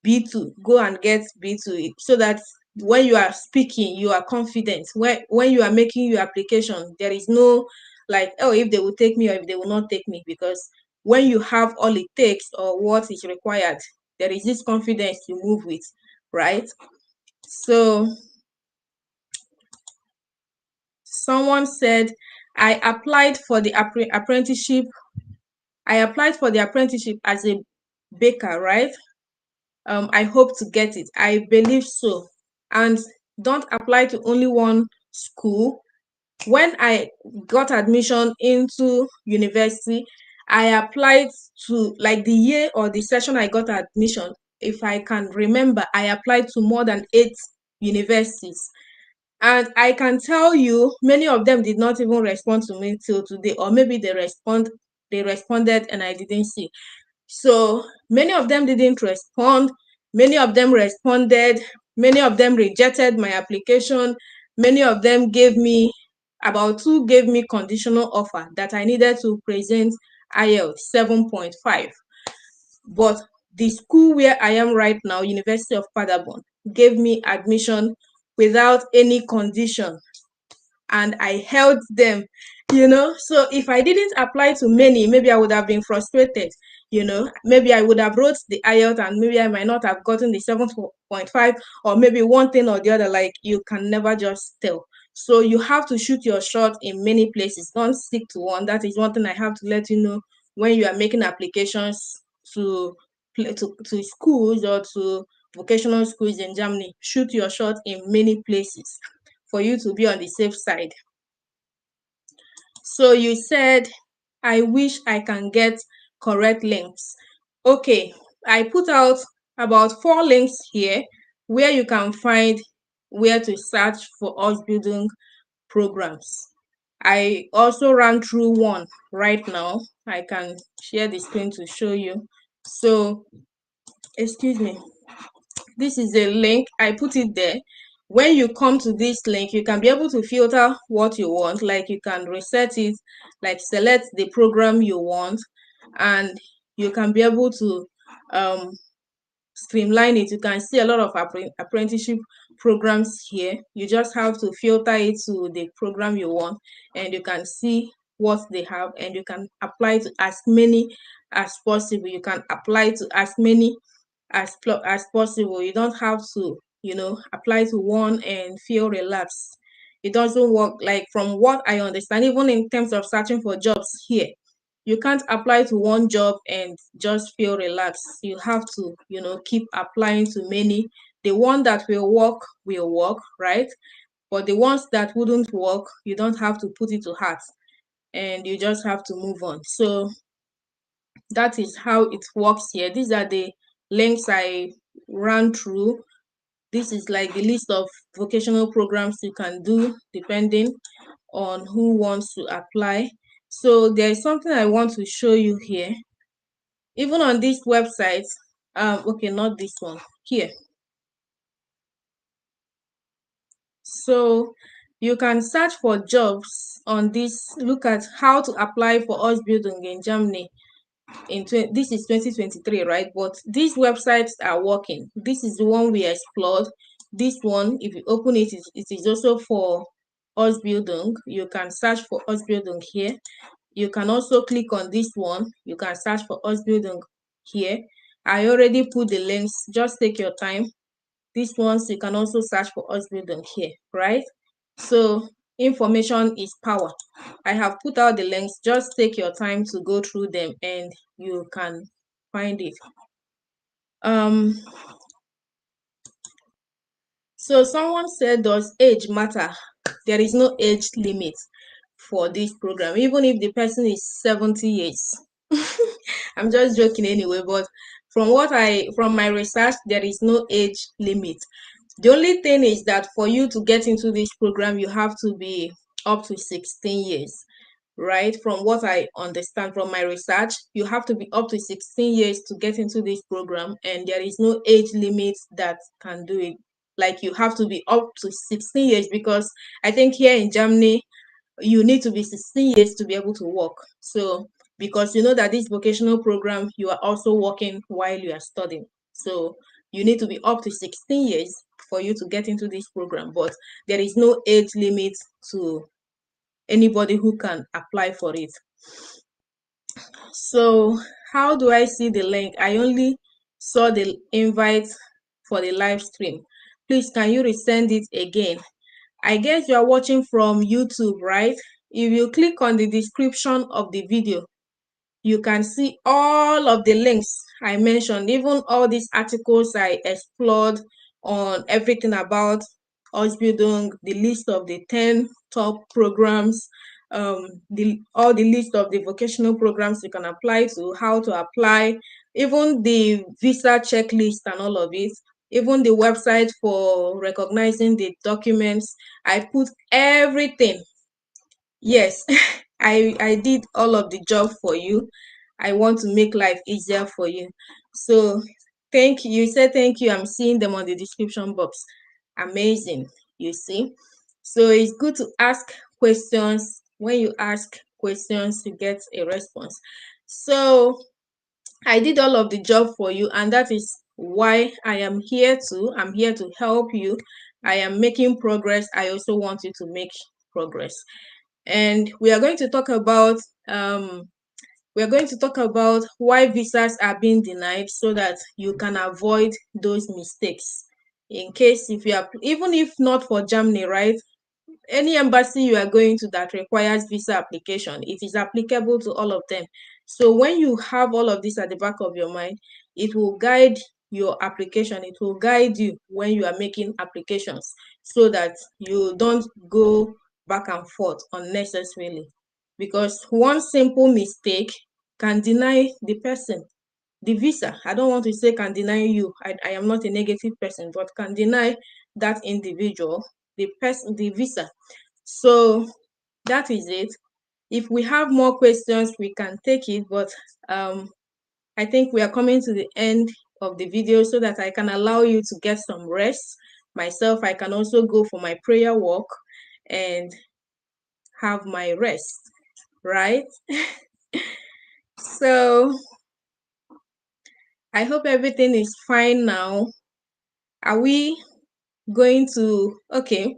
B2. Go and get B2 so that when you are speaking, you are confident. When you are making your application, there is no like, oh, if they will take me or if they will not take me, because when you have all it takes or what is required, there is this confidence you move with, right? So someone said, I applied for the apprenticeship I applied for the apprenticeship as a baker, right? I hope to get it. I believe so. And don't apply to only one school. When I got admission into university, I applied to, like, the year or the session I got admission, if I can remember, I applied to more than 8 universities. And I can tell you, many of them did not even respond to me till today, or maybe they responded and I didn't see. So many of them didn't respond, many of them responded, many of them rejected my application, many of them about two gave me conditional offer that I needed to present IELTS 7.5. But the school where I am right now, University of Paderborn, gave me admission without any condition, and I held them, So if I didn't apply to many, maybe I would have been frustrated, Maybe I would have wrote the IELTS and maybe I might not have gotten the 7.5, or maybe one thing or the other. Like, you can never just tell. So you have to shoot your shot in many places. Don't stick to one. That is one thing I have to let you know when you are making applications to schools or to vocational schools in Germany. Shoot your shot in many places for you to be on the safe side. So you said, I wish I can get correct links. Okay, I put out about 4 links here where you can find where to search for Ausbildung programs. I also ran through one right now. I can share the screen to show you. So, excuse me. This is a link. I put it there. When you come to this link, you can be able to filter what you want. Like, you can reset it, like select the program you want, and you can be able to streamline it. You can see a lot of apprenticeship programs here. You just have to filter it to the program you want, and you can see what they have, and you can apply to as many as possible. You can apply to as many as possible. You don't have to, apply to one and feel relaxed. It doesn't work. Like, from what I understand, even in terms of searching for jobs here, you can't apply to one job and just feel relaxed. You have to, keep applying to many. The one that will work, right? But the ones that wouldn't work, you don't have to put it to heart, and you just have to move on. So that is how it works here. These are the links I ran through. This is like the list of vocational programs you can do depending on who wants to apply. So there is something I want to show you here. Even on this website, okay, not this one, here. So you can search for jobs on this. Look at how to apply for Ausbildung in Germany. This is 2023, right? But these websites are working. This is the one we explored. This one, if you open it, it is also for Ausbildung. You can search for Ausbildung here. You can also click on this one. You can search for Ausbildung here. I already put the links. Just take your time. These ones, you can also search for Ausbildung here, right? So information is power. I have put out the links. Just take your time to go through them and you can find it. So someone said, does age matter? There is no age limit for this program, even if the person is 70 years. I'm just joking anyway, but from my research, there is no age limit. The only thing is that for you to get into this program, you have to be up to 16 years, right? From what I understand from my research, you have to be up to 16 years to get into this program, and there is no age limit that can do it. Like, you have to be up to 16 years, because I think here in Germany, you need to be 16 years to be able to work. So, because you know that this vocational program, you are also working while you are studying. So you need to be up to 16 years for you to get into this program, but there is no age limit to anybody who can apply for it. So how do I see the link? I only saw the invite for the live stream. Please, can you resend it again? I guess you are watching from YouTube, right? If you click on the description of the video, you can see all of the links I mentioned, even all these articles I explored on everything about Ausbildung, the list of the 10 top programs, all the list of the vocational programs you can apply to, how to apply, even the visa checklist and all of it, even the website for recognizing the documents. I put everything. Yes, I did all of the job for you. I want to make life easier for you. So thank you. You said thank you. I'm seeing them on the description box. Amazing, you see. So it's good to ask questions. When you ask questions, you get a response. So I did all of the job for you, and that is why I am here too. I'm here to help you. I am making progress. I also want you to make progress. And we are going to talk about why visas are being denied, so that you can avoid those mistakes. In case if you are, even if not for Germany, right? Any embassy you are going to that requires visa application, it is applicable to all of them. So when you have all of this at the back of your mind, it will guide your application. It will guide you when you are making applications, so that you don't go back and forth unnecessarily, because one simple mistake can deny the person the visa. I don't want to say can deny you. I am not a negative person, but can deny that individual the visa. So that is it. If we have more questions, we can take it, but I think we are coming to the end of the video, so that I can allow you to get some rest. Myself, I can also go for my prayer walk and have my rest, right? So I hope everything is fine now. Are we going to, okay,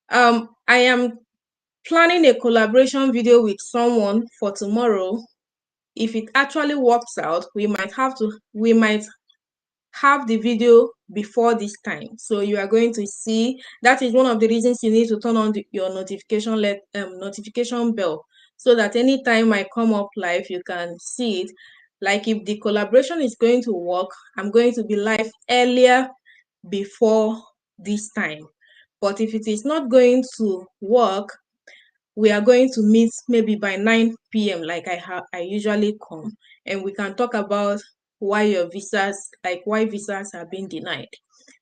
I am planning a collaboration video with someone for tomorrow. If it actually works out, we might have the video before this time. So you are going to see, that is one of the reasons you need to turn on your notification bell, so that anytime I come up live, you can see it. Like if the collaboration is going to work, I'm going to be live earlier before this time. But if it is not going to work, we are going to meet maybe by 9 p.m. like I usually come, and we can talk about why why visas are being denied.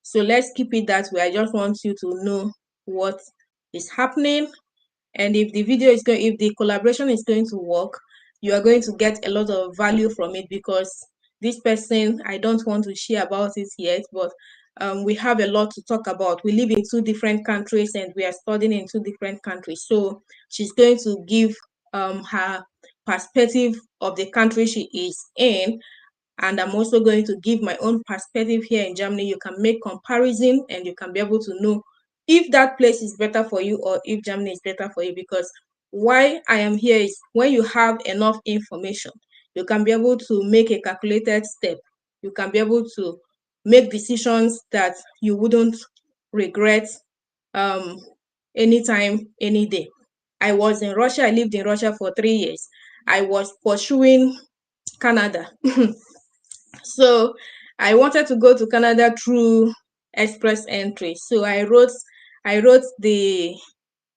So let's keep it that way. I just want you to know what is happening, and if the collaboration is going to work, you are going to get a lot of value from it, because this person, I don't want to share about it yet, but we have a lot to talk about. We live in 2 different countries, and we are studying in 2 different countries. So she's going to give her perspective of the country she is in, and I'm also going to give my own perspective here in Germany. You can make comparison, and you can be able to know if that place is better for you or if Germany is better for you. Because why I am here is, when you have enough information, you can be able to make a calculated step. You can be able to make decisions that you wouldn't regret anytime, any day. I was in Russia. I lived in Russia for 3 years. I was pursuing Canada. So I wanted to go to Canada through express entry. So I wrote the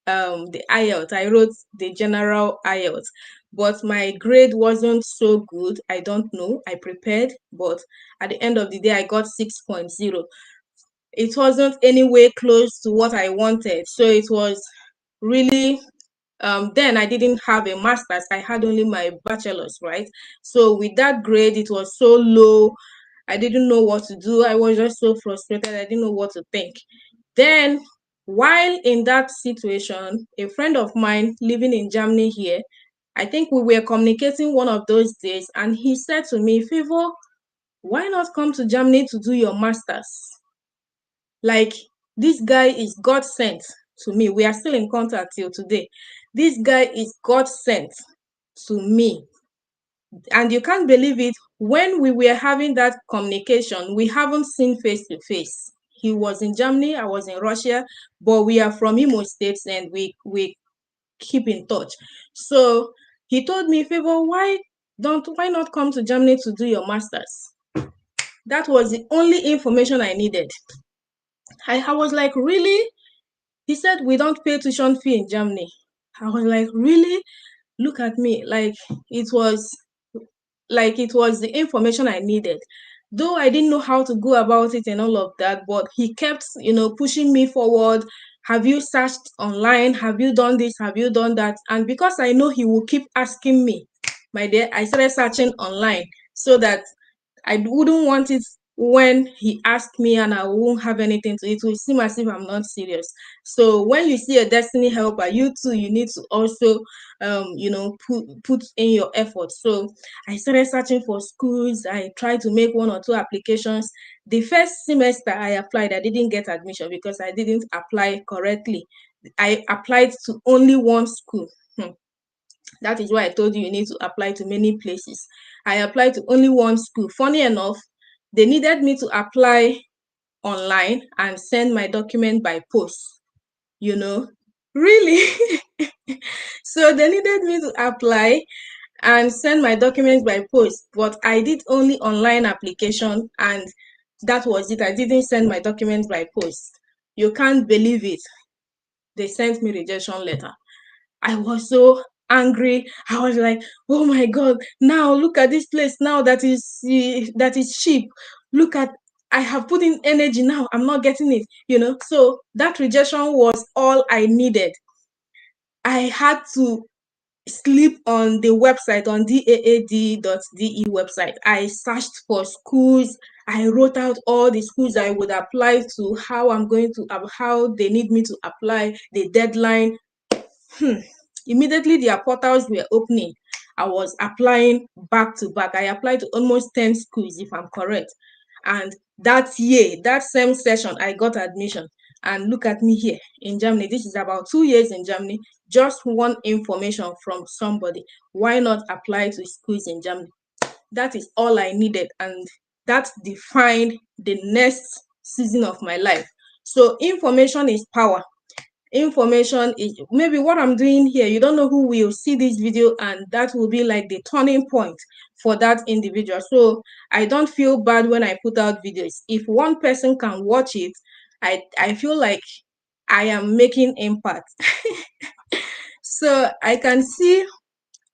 IELTS. I wrote the general IELTS, but my grade wasn't so good. I don't know. I prepared, but at the end of the day, I got 6.0. It wasn't anywhere close to what I wanted. So it was really then I didn't have a master's. I had only my bachelor's, right? So with that grade, it was so low. I didn't know what to do. I was just so frustrated. I didn't know what to think. Then, while in that situation, a friend of mine living in Germany here, I think we were communicating one of those days, and he said to me, Favor, why not come to Germany to do your master's? Like, this guy is God sent to me. We are still in contact till today. This guy is God sent to me. And you can't believe it, when we were having that communication, we haven't seen face to face. He was in Germany, I was in Russia, but we are from Imo States, and we keep in touch. So he told me, Favor, why Why not come to Germany to do your master's? That was the only information I needed. I was like, really? He said, we don't pay tuition fee in Germany. I was like, really? Look at me. It was it was the information I needed. Though I didn't know how to go about it and all of that, but he kept, pushing me forward. Have you searched online? Have you done this? Have you done that? And because I know he will keep asking me, my dear, I started searching online so that I wouldn't want it when he asked me and I won't have anything to it. It will seem as if I'm not serious. So when you see a destiny helper, you too, you need to also put in your effort. So I started searching for schools. I tried to make one or two applications. The first semester I applied, I didn't get admission because I didn't apply correctly. I applied to only one school. That is why I told you need to apply to many places. I applied to only one school. Funny enough, they needed me to apply online and send my document by post, Really? So they needed me to apply and send my documents by post, but I did only online application and that was it. I didn't send my documents by post. You can't believe it. They sent me rejection letter. I was so angry. I was like, oh my God, now look at this place now that is cheap. Look at, I have put in energy now. I'm not getting it. So that rejection was all I needed. I had to sleep on the website, on daad.de website. I searched for schools. I wrote out all the schools I would apply to, how they need me to apply, the deadline. Immediately their portals were opening, I was applying back to back. I applied to almost 10 schools, if I'm correct. And that year, that same session, I got admission. And look at me here in Germany. This is about 2 years in Germany. Just one information from somebody. Why not apply to schools in Germany? That is all I needed. And that defined the next season of my life. So information is power. Information is maybe what I'm doing here. You don't know who will see this video, and that will be like the turning point for that individual. So I don't feel bad when I put out videos. If one person can watch it, I feel like I am making impact. So I can see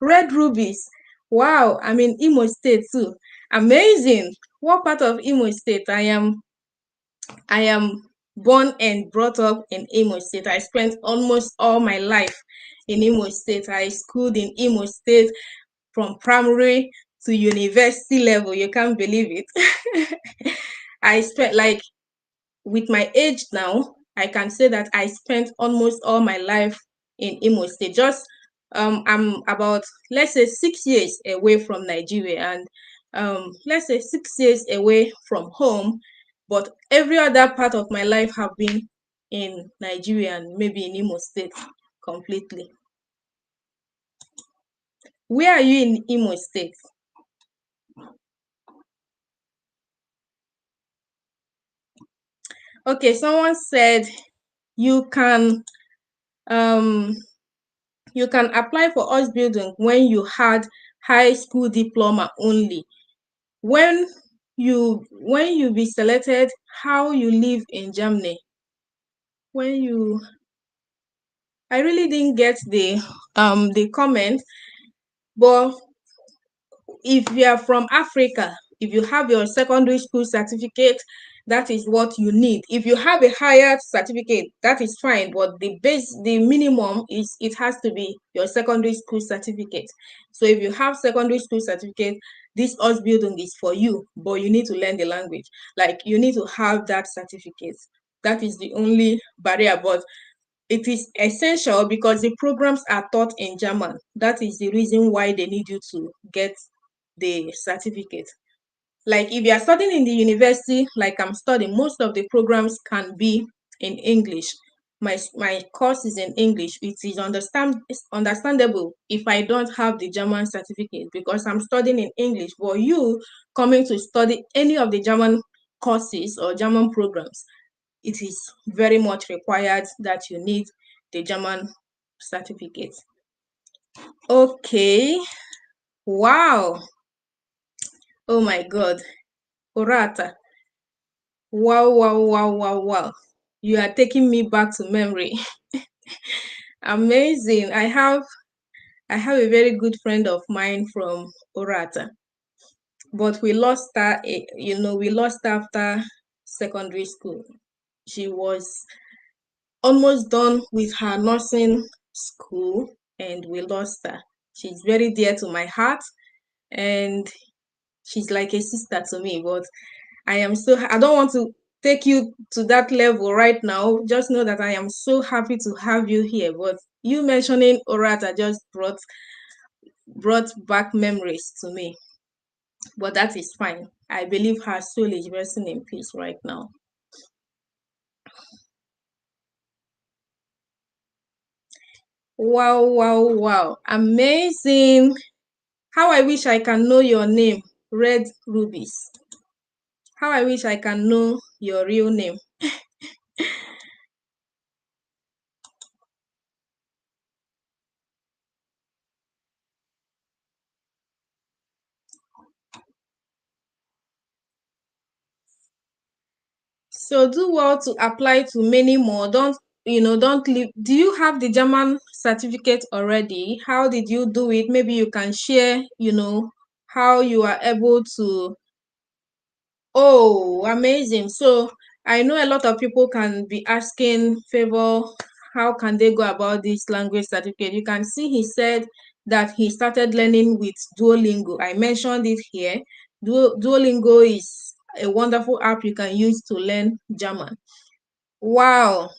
red rubies. Wow, I'm in Imo State too. Amazing. What part of Imo State? I am born and brought up in Imo State. I spent almost all my life in Imo State. I schooled in Imo State from primary to university level. You can't believe it. I spent with my age now, I can say that I spent almost all my life in Imo State. Just I'm about, let's say, 6 years away from Nigeria, and let's say 6 years away from home. But every other part of my life have been in Nigeria and maybe in Imo State completely. Where are you in Imo State? Okay, someone said you can um you can apply for Ausbildung when you had high school diploma only. When you be selected, how you live in Germany? When you I really didn't get the comment, but if you are from Africa, if you have your secondary school certificate, that is what you need. If you have a higher certificate, that is fine, but the minimum is it has to be your secondary school certificate. So if you have secondary school certificate, this Ausbildung is for you, but you need to learn the language. Like, you need to have that certificate. That is the only barrier, but it is essential because the programs are taught in German. That is the reason why they need you to get the certificate. Like, if you are studying in the university, like I'm studying, most of the programs can be in English. My course is in English. It is understandable if I don't have the German certificate because I'm studying in English. But you coming to study any of the German courses or German programs, it is very much required that you need the German certificate. Okay. Wow. Oh my God. Orata. Wow, wow, wow, wow, wow. You are taking me back to memory. Amazing. I have a very good friend of mine from Orata, but we lost her, we lost her after secondary school. She was almost done with her nursing school and we lost her. She's very dear to my heart and she's like a sister to me, but I don't want to take you to that level right now. Just know that I am so happy to have you here. But you mentioning Orata just brought back memories to me. But that is fine. I believe her soul is resting in peace right now. Wow, wow, wow. Amazing. How I wish I can know your name, Red Rubies. How I wish I can know your real name. So do well to apply to many more. Don't leave. Do you have the German certificate already? How did you do it? Maybe you can share, how you are able to. Oh, amazing. So I know a lot of people can be asking Favor, how can they go about this language certificate? You can see he said that he started learning with Duolingo. I mentioned it here. Duolingo is a wonderful app you can use to learn German. Wow.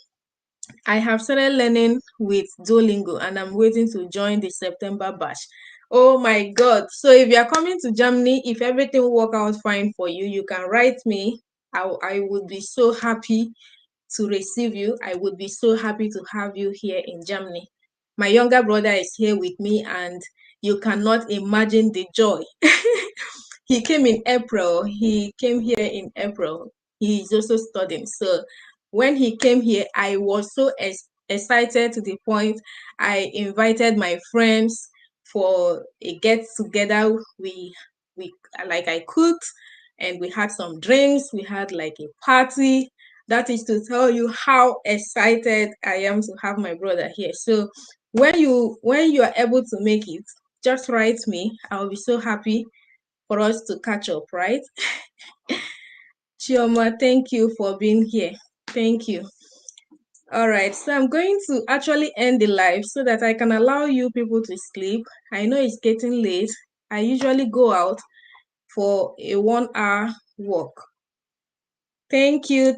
I have started learning with Duolingo and I'm waiting to join the September batch. Oh my God. So if you are coming to Germany, if everything work out fine for you, you can write me. I would be so happy to receive you. I would be so happy to have you here in Germany. My younger brother is here with me and you cannot imagine the joy. He came in April. He came here in April. He's also studying. So when he came here, I was so excited to the point I invited my friends for a get together. We like I cooked and we had some drinks. We had like a party. That is to tell you how excited I am to have my brother here. So when you are able to make it, just write me. I'll be so happy for us to catch up, right? Chioma, thank you for being here. Thank you. All right, so I'm going to actually end the live so that I can allow you people to sleep. I know it's getting late. I usually go out for a 1 hour walk. Thank you,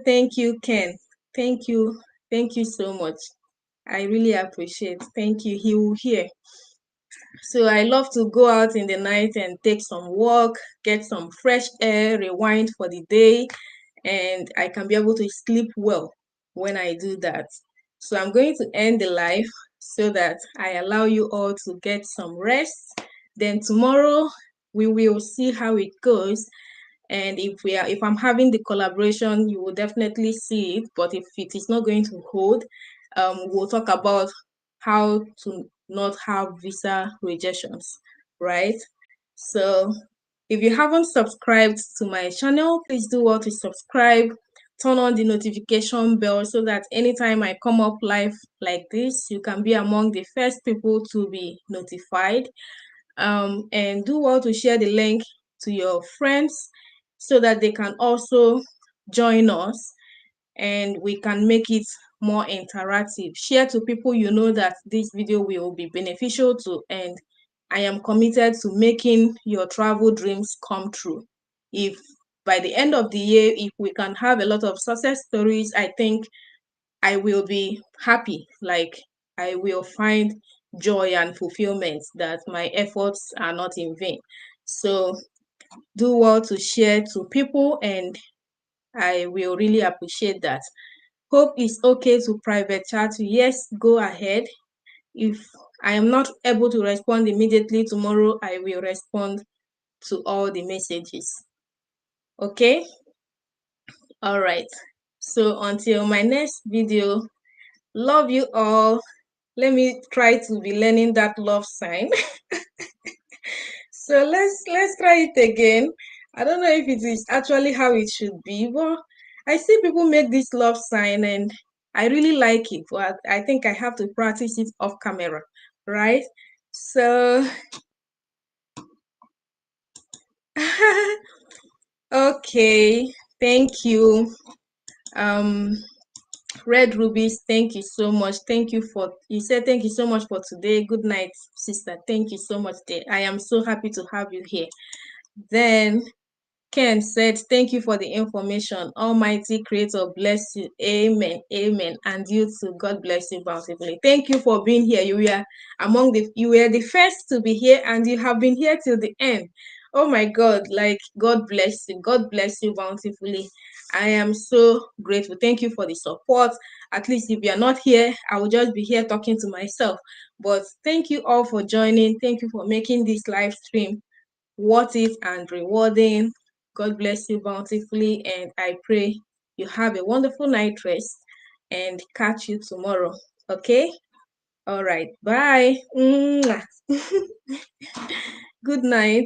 Ken. Thank you so much. I really appreciate. Thank you. He will hear. So I love to go out in the night and take some walk, get some fresh air, rewind for the day, and I can be able to sleep well when I do that. So I'm going to end the live so that I allow you all to get some rest. Then tomorrow we will see how it goes. And if I'm having the collaboration, you will definitely see it. But if it is not going to hold, we'll talk about how to not have visa rejections, right? So if you haven't subscribed to my channel, please do well to subscribe, turn on the notification bell so that anytime I come up live like this, you can be among the first people to be notified. And do well to share the link to your friends so that they can also join us and we can make it more interactive. Share to people you know that this video will be beneficial to, and I am committed to making your travel dreams come true. If by the end of the year, if we can have a lot of success stories, I think I will be happy. Like I will find joy and fulfillment that my efforts are not in vain. So do well to share to people and I will really appreciate that. Hope it's okay to private chat. Yes, go ahead. If I am not able to respond immediately tomorrow, I will respond to all the messages. Okay? All right. So until my next video, love you all. Let me try to be learning that love sign. So let's try it again. I don't know if it is actually how it should be, but I see people make this love sign and I really like it. But I think I have to practice it off camera, right? So okay, thank you. Um Red Rubies, thank you so much. Thank you for you said thank you so much for today. Good night, sister. Thank you so much, dear. I am so happy to have you here. Then Ken said, thank you for the information. Almighty Creator bless you. Amen. Amen. And you too. God bless you bountifully. Thank you for being here. You were the first to be here and you have been here till the end. Oh my God. Like, God bless you. God bless you bountifully. I am so grateful. Thank you for the support. At least if you are not here, I will just be here talking to myself. But thank you all for joining. Thank you for making this live stream worth it and rewarding. God bless you bountifully, and I pray you have a wonderful night rest and catch you tomorrow. Okay? All right. Bye. Good night.